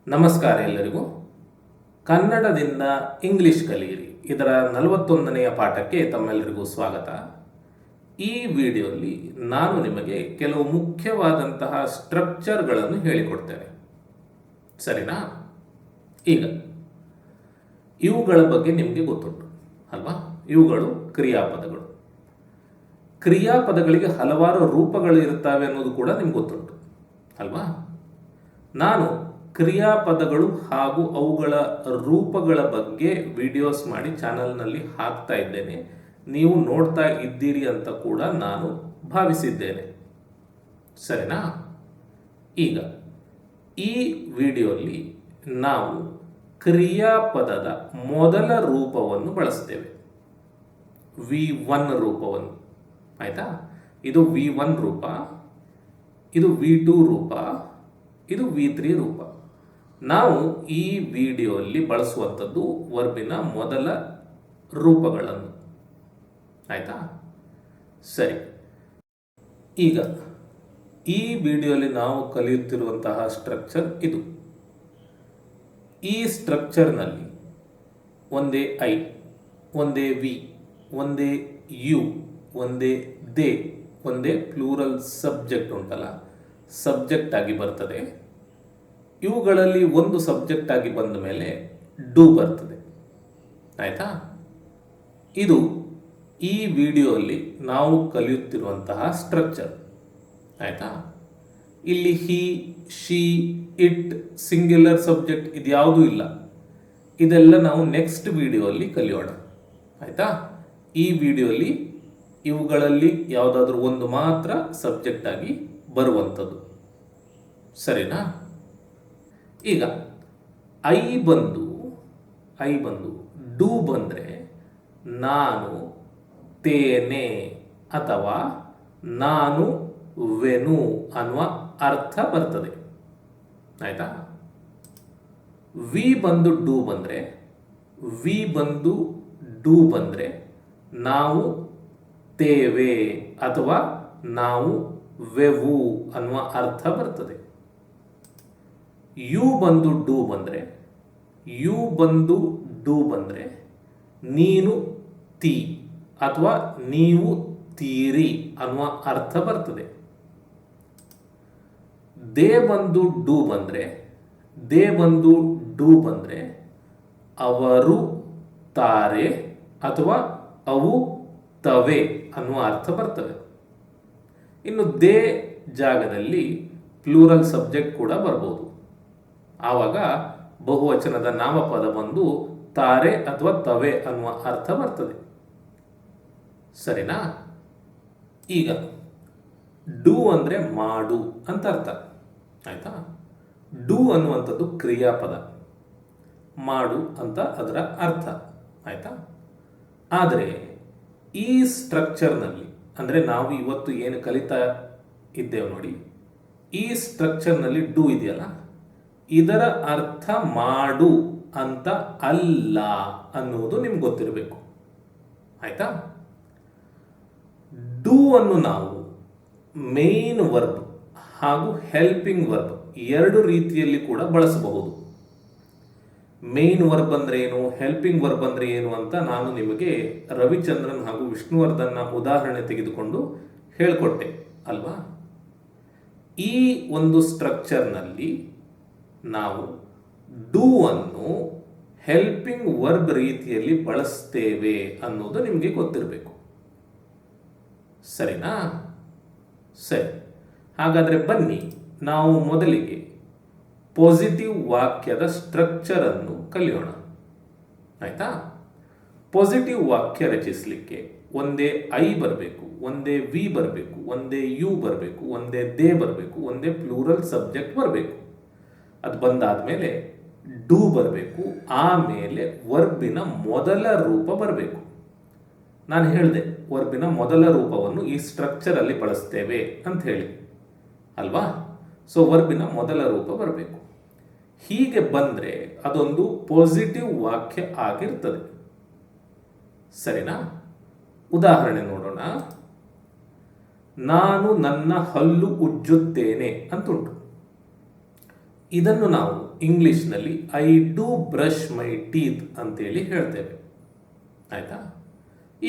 ನಮಸ್ಕಾರ ಎಲ್ಲರಿಗೂ. ಕನ್ನಡದಿಂದ ಇಂಗ್ಲಿಷ್ ಕಲಿಯಿರಿ ಇದರ 41ನೆಯ ಪಾಠಕ್ಕೆ ತಮ್ಮೆಲ್ಲರಿಗೂ ಸ್ವಾಗತ. ಈ ವಿಡಿಯೋಲಿ ನಾನು ನಿಮಗೆ ಕೆಲವು ಮುಖ್ಯವಾದಂತಹ ಸ್ಟ್ರಕ್ಚರ್ಗಳನ್ನು ಹೇಳಿಕೊಡ್ತೇನೆ, ಸರಿನಾ? ಈಗ ಇವುಗಳ ಬಗ್ಗೆ ನಿಮಗೆ ಗೊತ್ತುಂಟು ಅಲ್ವಾ? ಇವುಗಳು ಕ್ರಿಯಾಪದಗಳು. ಕ್ರಿಯಾಪದಗಳಿಗೆ ಹಲವಾರು ರೂಪಗಳು ಇರುತ್ತವೆ ಅನ್ನೋದು ಕೂಡ ನಿಮ್ಗೆ ಗೊತ್ತುಂಟು ಅಲ್ವಾ? ನಾನು ಕ್ರಿಯಾಪದಗಳು ಹಾಗೂ ಅವುಗಳ ರೂಪಗಳ ಬಗ್ಗೆ ವಿಡಿಯೋಸ್ ಮಾಡಿ ಚಾನಲ್ನಲ್ಲಿ ಹಾಕ್ತಾ ಇದ್ದೇನೆ. ನೀವು ನೋಡ್ತಾ ಇದ್ದೀರಿ ಅಂತ ಕೂಡ ನಾನು ಭಾವಿಸಿದ್ದೇನೆ, ಸರಿನಾ? ಈಗ ಈ ವಿಡಿಯೋಲಿ ನಾವು ಕ್ರಿಯಾಪದದ ಮೊದಲ ರೂಪವನ್ನು ಬಳಸ್ತೇವೆ, V1 ರೂಪವನ್ನು. ಆಯ್ತಾ? ಇದು V1 ರೂಪ, ಇದು V2 ರೂಪ, ಇದು V3 ರೂಪ. ನಾವು ಈ ವಿಡಿಯೋಲ್ಲಿ ಬಳಸುವಂಥದ್ದು ವರ್ಬಿನ ಮೊದಲ ರೂಪಗಳನ್ನು. ಆಯ್ತಾ? ಸರಿ, ಈಗ ಈ ವಿಡಿಯೋಲಿ ನಾವು ಕಲಿಯುತ್ತಿರುವಂತಹ ಸ್ಟ್ರಕ್ಚರ್ ಇದು. ಈ ಸ್ಟ್ರಕ್ಚರ್ನಲ್ಲಿ ಒಂದೇ ಐ, ಒಂದೇ ವಿ, ಒಂದೇ ಯು, ಒಂದೇ ದೇ, ಒಂದೇ ಪ್ಲೂರಲ್ ಸಬ್ಜೆಕ್ಟ್ ಉಂಟಲ್ಲ, ಸಬ್ಜೆಕ್ಟ್ ಆಗಿ ಬರ್ತದೆ. ಇವುಗಳಲ್ಲಿ ಒಂದು ಸಬ್ಜೆಕ್ಟ್ ಆಗಿ ಬಂದ ಮೇಲೆ ಡೂ ಬರ್ತದೆ. ಆಯ್ತಾ? ಇದು ಈ ವಿಡಿಯೋಲ್ಲಿ ನಾವು ಕಲಿಯುತ್ತಿರುವಂತಹ ಸ್ಟ್ರಕ್ಚರ್. ಆಯ್ತಾ? ಇಲ್ಲಿ ಹಿ, ಶಿ, ಇಟ್, ಸಿಂಗ್ಯುಲರ್ ಸಬ್ಜೆಕ್ಟ್ ಇದ್ಯಾವುದೂ ಇಲ್ಲ. ಇದೆಲ್ಲ ನಾವು ನೆಕ್ಸ್ಟ್ ವಿಡಿಯೋಲ್ಲಿ ಕಲಿಯೋಣ. ಆಯ್ತಾ? ಈ ವಿಡಿಯೋಲಿ ಇವುಗಳಲ್ಲಿ ಯಾವುದಾದ್ರೂ ಒಂದು ಮಾತ್ರ ಸಬ್ಜೆಕ್ಟ್ ಆಗಿ ಬರುವಂಥದ್ದು, ಸರಿನಾ? ಈಗ ಐ ಬಂದು ಡೂ ಬಂದರೆ ನಾನು ತೇನೆ ಅಥವಾ ನಾನು ವೆನು ಅನ್ನುವ ಅರ್ಥ ಬರ್ತದೆ. ಆಯ್ತಾ? ವಿ ಬಂದು ಡೂ ಬಂದರೆ ನಾವು ತೇವೆ ಅಥವಾ ನಾವು ವೆವು ಅನ್ನುವ ಅರ್ಥ ಬರ್ತದೆ. ಯು ಬಂದು ಡೂ ಬಂದರೆ ನೀನು ತೀ ಅಥವಾ ನೀವು ತೀರಿ ಅನ್ನುವ ಅರ್ಥ ಬರ್ತದೆ. ದೇ ಬಂದು ಡೂ ಬಂದರೆ ಅವರು ತಾರೆ ಅಥವಾ ಅವು ತವೆ ಅನ್ನುವ ಅರ್ಥ ಬರ್ತವೆ. ಇನ್ನು ದೇ ಜಾಗದಲ್ಲಿ ಪ್ಲೂರಲ್ ಸಬ್ಜೆಕ್ಟ್ ಕೂಡ ಬರ್ಬೋದು. ಆವಾಗ ಬಹುವಚನದ ನಾಮಪದ ಬಂದು ತಾರೆ ಅಥವಾ ತವೆ ಅನ್ನುವ ಅರ್ಥ ಬರ್ತದೆ, ಸರಿನಾ? ಈಗ ಡೂ ಅಂದರೆ ಮಾಡು ಅಂತ ಅರ್ಥ. ಆಯ್ತಾ? ಡೂ ಅನ್ನುವಂಥದ್ದು ಕ್ರಿಯಾಪದ, ಮಾಡು ಅಂತ ಅದರ ಅರ್ಥ. ಆಯ್ತಾ? ಆದರೆ ಈ ಸ್ಟ್ರಕ್ಚರ್ನಲ್ಲಿ, ಅಂದರೆ ನಾವು ಇವತ್ತು ಏನು ಕಲಿತಾ ಇದ್ದೇವೆ ನೋಡಿ, ಈ ಸ್ಟ್ರಕ್ಚರ್ನಲ್ಲಿ ಡೂ ಇದೆಯಲ್ಲ, ಇದರ ಅರ್ಥ ಮಾಡು ಅಂತ ಅಲ್ಲ ಅನ್ನುವುದು ನಿಮ್ಗೆ ಗೊತ್ತಿರಬೇಕು. ಆಯ್ತಾ? ಡೂ ಅನ್ನು ನಾವು ಮೇನ್ ವರ್ಬ್ ಹಾಗೂ ಹೆಲ್ಪಿಂಗ್ ವರ್ಬ್ ಎರಡು ರೀತಿಯಲ್ಲಿ ಕೂಡ ಬಳಸಬಹುದು. ಮೇನ್ ವರ್ಬ್ ಅಂದ್ರೆ ಏನು, ಹೆಲ್ಪಿಂಗ್ ವರ್ಬ್ ಅಂದ್ರೆ ಏನು ಅಂತ ನಾನು ನಿಮಗೆ ರವಿಚಂದ್ರನ್ ಹಾಗೂ ವಿಷ್ಣುವರ್ಧನ್ನ ಉದಾಹರಣೆ ತೆಗೆದುಕೊಂಡು ಹೇಳಿಕೊಟ್ಟೆ ಅಲ್ವಾ? ಈ ಒಂದು ಸ್ಟ್ರಕ್ಚರ್ನಲ್ಲಿ ನಾವು ಡೂ ಅನ್ನು ಹೆಲ್ಪಿಂಗ್ ವರ್ಬ್ ರೀತಿಯಲ್ಲಿ ಬಳಸ್ತೇವೆ ಅನ್ನೋದು ನಿಮಗೆ ಗೊತ್ತಿರಬೇಕು, ಸರಿನಾ? ಸರಿ, ಹಾಗಾದರೆ ಬನ್ನಿ ನಾವು ಮೊದಲಿಗೆ ಪಾಸಿಟಿವ್ ವಾಕ್ಯದ ಸ್ಟ್ರಕ್ಚರ್ ಅನ್ನು ಕಲಿಯೋಣ. ಆಯ್ತಾ? ಪಾಸಿಟಿವ್ ವಾಕ್ಯ ರಚಿಸಲಿಕ್ಕೆ ಒಂದೇ ಐ ಬರಬೇಕು, ಒಂದೇ ವಿ ಬರಬೇಕು, ಒಂದೇ ಯು ಬರಬೇಕು, ಒಂದೇ ದೇ ಬರಬೇಕು, ಒಂದೇ ಪ್ಲೂರಲ್ ಸಬ್ಜೆಕ್ಟ್ ಬರಬೇಕು. ಅದು ಬಂದಾದ್ಮೇಲೆ ಡೂ ಬರಬೇಕು, ಆಮೇಲೆ ವರ್ಬಿನ ಮೊದಲ ರೂಪ ಬರಬೇಕು. ನಾನು ಹೇಳಿದೆ ವರ್ಬಿನ ಮೊದಲ ರೂಪವನ್ನು ಈ ಸ್ಟ್ರಕ್ಚರ್ ಅಲ್ಲಿ ಬಳಸ್ತೇವೆ ಅಂತ ಹೇಳಿ ಅಲ್ವಾ? ಸೊ ವರ್ಬಿನ ಮೊದಲ ರೂಪ ಬರಬೇಕು. ಹೀಗೆ ಬಂದರೆ ಅದೊಂದು ಪಾಸಿಟಿವ್ ವಾಕ್ಯ ಆಗಿರ್ತದೆ, ಸರಿನಾ? ಉದಾಹರಣೆ ನೋಡೋಣ. ನಾನು ನನ್ನ ಹಲ್ಲು ಉಜ್ಜುತ್ತೇನೆ ಅಂತುಂಟು. ಇದನ್ನು ನಾವು ಇಂಗ್ಲಿಷ್ನಲ್ಲಿ I do brush my teeth ಅಂತೇಳಿ ಹೇಳ್ತೇವೆ. ಆಯ್ತಾ?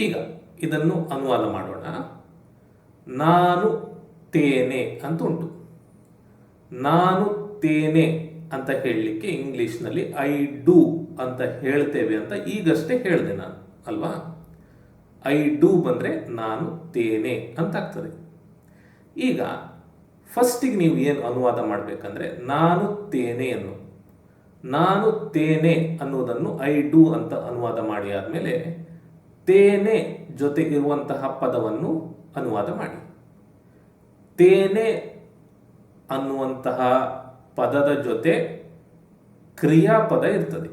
ಈಗ ಇದನ್ನು ಅನುವಾದ ಮಾಡೋಣ. ನಾನು ತೇನೆ ಅಂತ ಉಂಟು. ನಾನು ತೇನೆ ಅಂತ ಹೇಳಲಿಕ್ಕೆ ಇಂಗ್ಲಿಷ್ನಲ್ಲಿ ಐ ಡೂ ಅಂತ ಹೇಳ್ತೇವೆ ಅಂತ ಈಗಷ್ಟೇ ಹೇಳಿದೆ ನಾನು, ಅಲ್ವಾ? ಐ ಡೂ ಬಂದರೆ ನಾನು ತೇನೆ ಅಂತ ಆಗ್ತದೆ. ಈಗ ಫಸ್ಟಿಗೆ ನೀವು ಏನು ಅನುವಾದ ಮಾಡಬೇಕಂದ್ರೆ ನಾನು ತೇನೆಯನ್ನು, ನಾನು ತೇನೆ ಅನ್ನೋದನ್ನು ಐ ಡೂ ಅಂತ ಅನುವಾದ ಮಾಡಿ ಆದಮೇಲೆ ತೇನೆ ಜೊತೆ ಇರುವಂತಹ ಪದವನ್ನು ಅನುವಾದ ಮಾಡಿ. ತೇನೆ ಅನ್ನುವಂತಹ ಪದದ ಜೊತೆ ಕ್ರಿಯಾಪದ ಇರ್ತದೆ.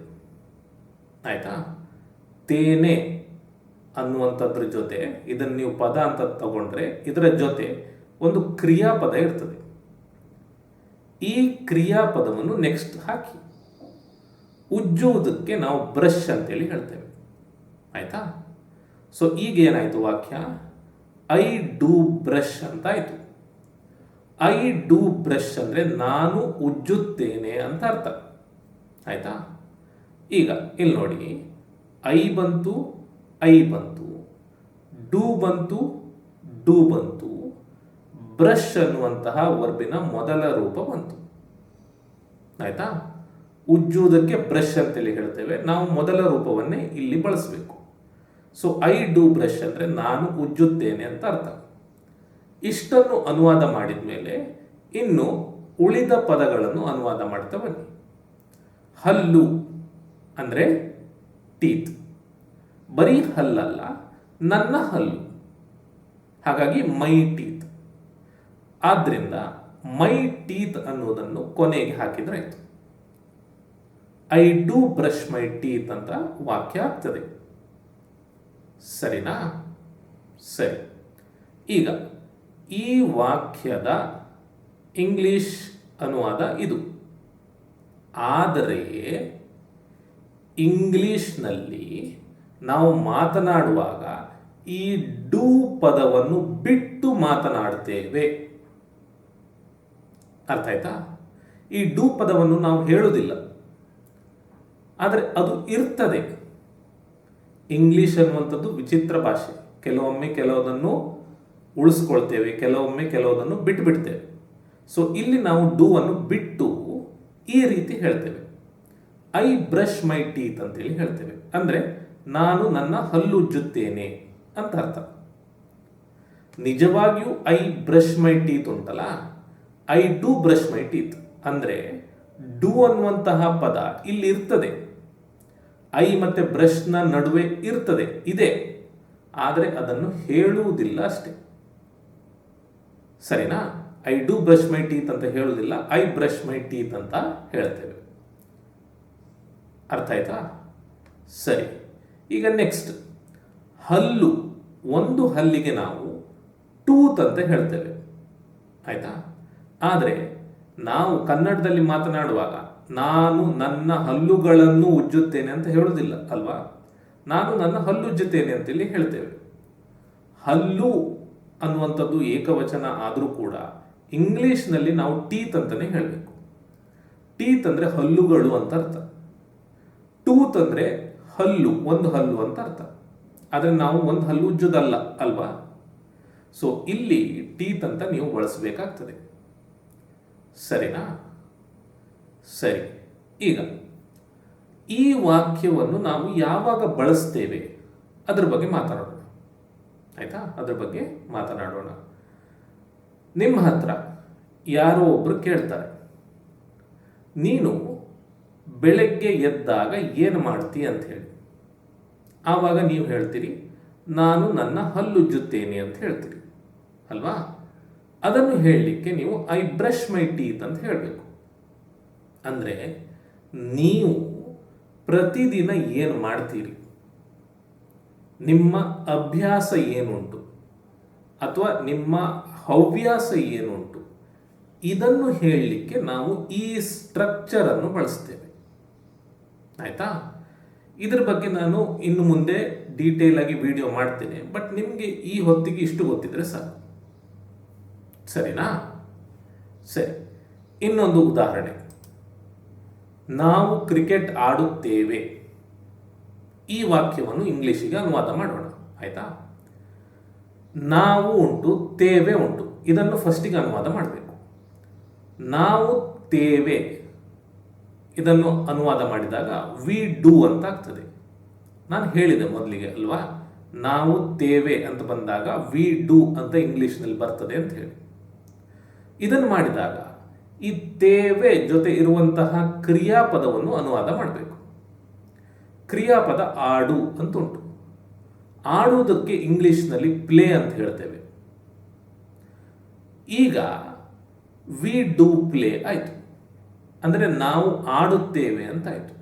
ಆಯ್ತಾ? ತೇನೆ ಅನ್ನುವಂಥದ್ರ ಜೊತೆ ಇದನ್ನು ನೀವು ಪದ ಅಂತ ತಗೊಂಡ್ರೆ ಇದರ ಜೊತೆ ಒಂದು ಕ್ರಿಯಾಪದ ಇರ್ತದೆ. ಈ ಕ್ರಿಯಾಪದವನ್ನು ನೆಕ್ಸ್ಟ್ ಹಾಕಿ. ಉಜ್ಜುವುದಕ್ಕೆ ನಾವು ಬ್ರಷ್ ಅಂತೇಳಿ ಹೇಳ್ತೇವೆ. ಆಯ್ತಾ? ಸೊ ಈಗ ಏನಾಯಿತು ವಾಕ್ಯ? ಐ ಡೂ ಬ್ರಷ್ ಅಂತ ಆಯಿತು. ಐ ಡೂ ಬ್ರಷ್ ಅಂದರೆ ನಾನು ಉಜ್ಜುತ್ತೇನೆ ಅಂತ ಅರ್ಥ. ಆಯ್ತಾ? ಈಗ ಇಲ್ಲಿ ನೋಡಿ, ಐ ಬಂತು, ಐ ಬಂತು, ಡೂ ಬಂತು, ಡೂ ಬಂತು, ಬ್ರಷ್ ಅನ್ನುವಂತಹ ವರ್ಬಿನ ಮೊದಲ ರೂಪ ಬಂತು. ಆಯ್ತಾ? ಉಜ್ಜುವುದಕ್ಕೆ ಬ್ರಷ್ ಅಂತೇಳಿ ಹೇಳ್ತೇವೆ, ನಾವು ಮೊದಲ ರೂಪವನ್ನೇ ಇಲ್ಲಿ ಬಳಸಬೇಕು. ಸೊ ಐ ಡೂ ಬ್ರಷ್ ಅಂದರೆ ನಾನು ಉಜ್ಜುತ್ತೇನೆ ಅಂತ ಅರ್ಥ. ಇಷ್ಟನ್ನು ಅನುವಾದ ಮಾಡಿದ ಮೇಲೆ ಇನ್ನು ಉಳಿದ ಪದಗಳನ್ನು ಅನುವಾದ ಮಾಡ್ತಾ ಬನ್ನಿ. ಹಲ್ಲು ಅಂದರೆ ಟೀತ್. ಬರೀ ಹಲ್ಲಲ್ಲ, ನನ್ನ ಹಲ್ಲು. ಹಾಗಾಗಿ ಮೈ ಟೀತ್. ಆದ್ದರಿಂದ ಮೈ ಟೀತ್ ಅನ್ನೋದನ್ನು ಕೊನೆಗೆ ಹಾಕಿದ್ರೆ ಆಯಿತು. I do brush my teeth ಅಂತ ವಾಕ್ಯ ಆಗ್ತದೆ. ಸರಿನಾ? ಸರಿ. ಈಗ ಈ ವಾಕ್ಯದ ಇಂಗ್ಲಿಷ್ ಅನುವಾದ ಇದು. ಆದರೆ ಇಂಗ್ಲಿಷ್ನಲ್ಲಿ ನಾವು ಮಾತನಾಡುವಾಗ ಈ ಡೂ ಪದವನ್ನು ಬಿಟ್ಟು ಮಾತನಾಡ್ತೇವೆ. ಅರ್ಥ ಆಯ್ತಾ? ಈ ಡೂ ಪದವನ್ನು ನಾವು ಹೇಳುವುದಿಲ್ಲ, ಆದರೆ ಅದು ಇರ್ತದೆ. ಇಂಗ್ಲಿಷ್ ಅನ್ನುವಂಥದ್ದು ವಿಚಿತ್ರ ಭಾಷೆ. ಕೆಲವೊಮ್ಮೆ ಕೆಲವುದನ್ನು ಉಳಿಸ್ಕೊಳ್ತೇವೆ, ಕೆಲವೊಮ್ಮೆ ಕೆಲವುದನ್ನು ಬಿಟ್ಟು ಬಿಡ್ತೇವೆ. ಸೊ ಇಲ್ಲಿ ನಾವು ಡೂ ಅನ್ನು ಬಿಟ್ಟು ಈ ರೀತಿ ಹೇಳ್ತೇವೆ. ಐ ಬ್ರಷ್ ಮೈ ಟೀತ್ ಅಂತೇಳಿ ಹೇಳ್ತೇವೆ. ಅಂದರೆ ನಾನು ನನ್ನ ಹಲ್ಲು ಉಜ್ಜುತ್ತೇನೆ ಅಂತ ಅರ್ಥ. ನಿಜವಾಗಿಯೂ ಐ ಬ್ರಷ್ ಮೈ ಟೀತ್ ಉಂಟಲ್ಲ, I do brush my teeth ಅಂದರೆ ಡೂ ಅನ್ನುವಂತಹ ಪದ ಇಲ್ಲಿ ಇರ್ತದೆ. ಐ ಮತ್ತೆ ಬ್ರಷ್ನ ನಡುವೆ ಇರ್ತದೆ, ಇದೆ, ಆದರೆ ಅದನ್ನು ಹೇಳುವುದಿಲ್ಲ ಅಷ್ಟೇ. ಸರಿನಾ? I do brush my teeth ಅಂತ ಹೇಳುವುದಿಲ್ಲ, ಐ ಬ್ರಷ್ ಮೈ ಟೀತ್ ಅಂತ ಹೇಳ್ತೇವೆ. ಅರ್ಥ ಆಯ್ತಾ? ಸರಿ. ಈಗ ನೆಕ್ಸ್ಟ್, ಹಲ್ಲು. ಒಂದು ಹಲ್ಲಿಗೆ ನಾವು ಟೂತ್ ಅಂತ ಹೇಳ್ತೇವೆ. ಆಯ್ತಾ? ಆದರೆ ನಾವು ಕನ್ನಡದಲ್ಲಿ ಮಾತನಾಡುವಾಗ ನಾನು ನನ್ನ ಹಲ್ಲುಗಳನ್ನು ಉಜ್ಜುತ್ತೇನೆ ಅಂತ ಹೇಳುವುದಿಲ್ಲ ಅಲ್ವಾ? ನಾನು ನನ್ನ ಹಲ್ಲು ಉಜ್ಜುತ್ತೇನೆ ಅಂತೇಳಿ ಹೇಳ್ತೇವೆ. ಹಲ್ಲು ಅನ್ನುವಂಥದ್ದು ಏಕವಚನ ಆದರೂ ಕೂಡ ಇಂಗ್ಲಿಷ್ನಲ್ಲಿ ನಾವು ಟೀತ್ ಅಂತಲೇ ಹೇಳಬೇಕು. ಟೀತ್ ಅಂದರೆ ಹಲ್ಲುಗಳು ಅಂತ ಅರ್ಥ. ಟೂತ್ ಅಂದರೆ ಹಲ್ಲು, ಒಂದು ಹಲ್ಲು ಅಂತ ಅರ್ಥ. ಆದರೆ ನಾವು ಒಂದು ಹಲ್ಲು ಉಜ್ಜುವುದಲ್ಲ ಅಲ್ವಾ? ಸೊ ಇಲ್ಲಿ ಟೀತ್ ಅಂತ ನೀವು ಬಳಸಬೇಕಾಗ್ತದೆ. ಸರಿನಾ? ಸರಿ. ಈಗ ಈ ವಾಕ್ಯವನ್ನು ನಾವು ಯಾವಾಗ ಬಳಸ್ತೇವೆ ಅದ್ರ ಬಗ್ಗೆ ಮಾತನಾಡೋಣ. ಆಯ್ತಾ? ಅದ್ರ ಬಗ್ಗೆ ಮಾತನಾಡೋಣ. ನಿಮ್ಮ ಹತ್ರ ಯಾರೋ ಒಬ್ರು ಕೇಳ್ತಾರೆ, ನೀನು ಬೆಳಗ್ಗೆ ಎದ್ದಾಗ ಏನು ಮಾಡ್ತೀಯ ಅಂತ ಹೇಳಿ. ಆವಾಗ ನೀವು ಹೇಳ್ತೀರಿ, ನಾನು ನನ್ನ ಹಲ್ಲುಜ್ಜುತ್ತೇನೆ ಅಂತ ಹೇಳ್ತೀರಿ ಅಲ್ವಾ? ಅದನ್ನು ಹೇಳಲಿಕ್ಕೆ ನೀವು ಐ ಬ್ರಷ್ ಮೈ ಟೀತ್ ಅಂತ ಹೇಳಬೇಕು. ಅಂದರೆ ನೀವು ಪ್ರತಿದಿನ ಏನು ಮಾಡ್ತೀರಿ, ನಿಮ್ಮ ಅಭ್ಯಾಸ ಏನುಂಟು ಅಥವಾ ನಿಮ್ಮ ಹವ್ಯಾಸ ಏನುಂಟು, ಇದನ್ನು ಹೇಳಲಿಕ್ಕೆ ನಾವು ಈ ಸ್ಟ್ರಕ್ಚರನ್ನು ಬಳಸ್ತೇವೆ. ಆಯಿತಾ? ಇದರ ಬಗ್ಗೆ ನಾನು ಇನ್ನು ಮುಂದೆ ಡೀಟೇಲ್ ಆಗಿ ವಿಡಿಯೋ ಮಾಡ್ತೇನೆ. ಬಟ್ ನಿಮಗೆ ಈ ಹೊತ್ತಿಗೆ ಇಷ್ಟು ಗೊತ್ತಿದ್ರೆ ಸಾಕು. ಸರಿನಾ? ಸರಿ. ಇನ್ನೊಂದು ಉದಾಹರಣೆ. ನಾವು ಕ್ರಿಕೆಟ್ ಆಡುತ್ತೇವೆ. ಈ ವಾಕ್ಯವನ್ನು ಇಂಗ್ಲಿಷಿಗೆ ಅನುವಾದ ಮಾಡೋಣ. ಆಯ್ತಾ? ನಾವು ಉಂಟು, ತೇವೆ ಉಂಟು. ಇದನ್ನು ಫಸ್ಟಿಗೆ ಅನುವಾದ ಮಾಡಬೇಕು. ನಾವು ತೇವೆ ಇದನ್ನು ಅನುವಾದ ಮಾಡಿದಾಗ ವಿ ಡೂ ಅಂತ ಆಗ್ತದೆ. ನಾನು ಹೇಳಿದೆ ಮೊದಲಿಗೆ ಅಲ್ವಾ, ನಾವು ತೇವೆ ಅಂತ ಬಂದಾಗ ವಿ ಡೂ ಅಂತ ಇಂಗ್ಲಿಷ್ನಲ್ಲಿ ಬರ್ತದೆ ಅಂತ ಹೇಳಿ. ಇದನ್ನು ಮಾಡಿದಾಗ ಈ ತೇವೆ ಜೊತೆ ಇರುವಂತಹ ಕ್ರಿಯಾಪದವನ್ನು ಅನುವಾದ ಮಾಡಬೇಕು. ಕ್ರಿಯಾಪದ ಆಡು ಅಂತ ಉಂಟು. ಆಡುವುದಕ್ಕೆ ಇಂಗ್ಲಿಷ್ನಲ್ಲಿ ಪ್ಲೇ ಅಂತ ಹೇಳ್ತೇವೆ. ಈಗ ವಿ ಡೂ ಪ್ಲೇ ಆಯಿತು, ಅಂದರೆ ನಾವು ಆಡುತ್ತೇವೆ ಅಂತ ಆಯಿತು.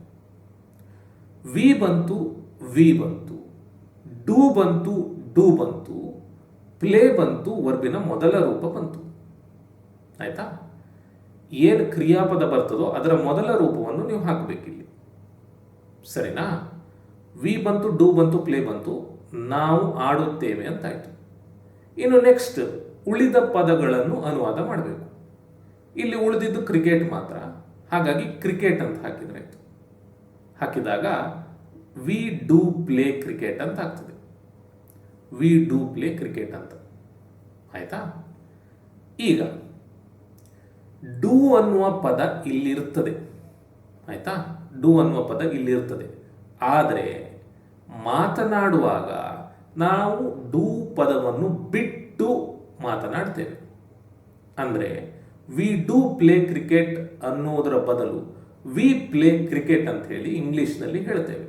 ವಿ ಬಂತು, ವಿ ಬಂತು, ಡೂ ಬಂತು, ಡೂ ಬಂತು, ಪ್ಲೇ ಬಂತು, ವರ್ಬಿನ ಮೊದಲ ರೂಪ ಬಂತು. ಆಯ್ತಾ? ಏನು ಕ್ರಿಯಾಪದ ಬರ್ತದೋ ಅದರ ಮೊದಲ ರೂಪವನ್ನು ನೀವು ಹಾಕಬೇಕಿಲ್ಲಿ. ಸರಿನಾ? ವಿ ಬಂತು, ಡೂ ಬಂತು, ಪ್ಲೇ ಬಂತು, ನಾವು ಆಡುತ್ತೇವೆ ಅಂತ ಆಯಿತು. ಇನ್ನು ನೆಕ್ಸ್ಟ್ ಉಳಿದ ಪದಗಳನ್ನು ಅನುವಾದ ಮಾಡಬೇಕು. ಇಲ್ಲಿ ಉಳಿದಿದ್ದು ಕ್ರಿಕೆಟ್ ಮಾತ್ರ, ಹಾಗಾಗಿ ಕ್ರಿಕೆಟ್ ಅಂತ ಹಾಕಿದರೆ ಆಯಿತು. ಹಾಕಿದಾಗ ವಿ ಡೂ ಪ್ಲೇ ಕ್ರಿಕೆಟ್ ಅಂತ ಆಗ್ತದೆ. ವಿ ಡೂ ಪ್ಲೇ ಕ್ರಿಕೆಟ್ ಅಂತ ಆಯ್ತಾ? ಈಗ ಡೂ ಅನ್ನುವ ಪದ ಇಲ್ಲಿರ್ತದೆ. ಆಯ್ತಾ? ಡೂ ಅನ್ನುವ ಪದ ಇಲ್ಲಿರ್ತದೆ. ಆದರೆ ಮಾತನಾಡುವಾಗ ನಾವು ಡೂ ಪದವನ್ನು ಬಿಟ್ಟು ಮಾತನಾಡ್ತೇವೆ. ಅಂದರೆ ವಿ ಡೂ ಪ್ಲೇ ಕ್ರಿಕೆಟ್ ಅನ್ನೋದರ ಬದಲು ವಿ ಪ್ಲೇ ಕ್ರಿಕೆಟ್ ಅಂತ ಹೇಳಿ ಇಂಗ್ಲಿಷ್ನಲ್ಲಿ ಹೇಳ್ತೇವೆ.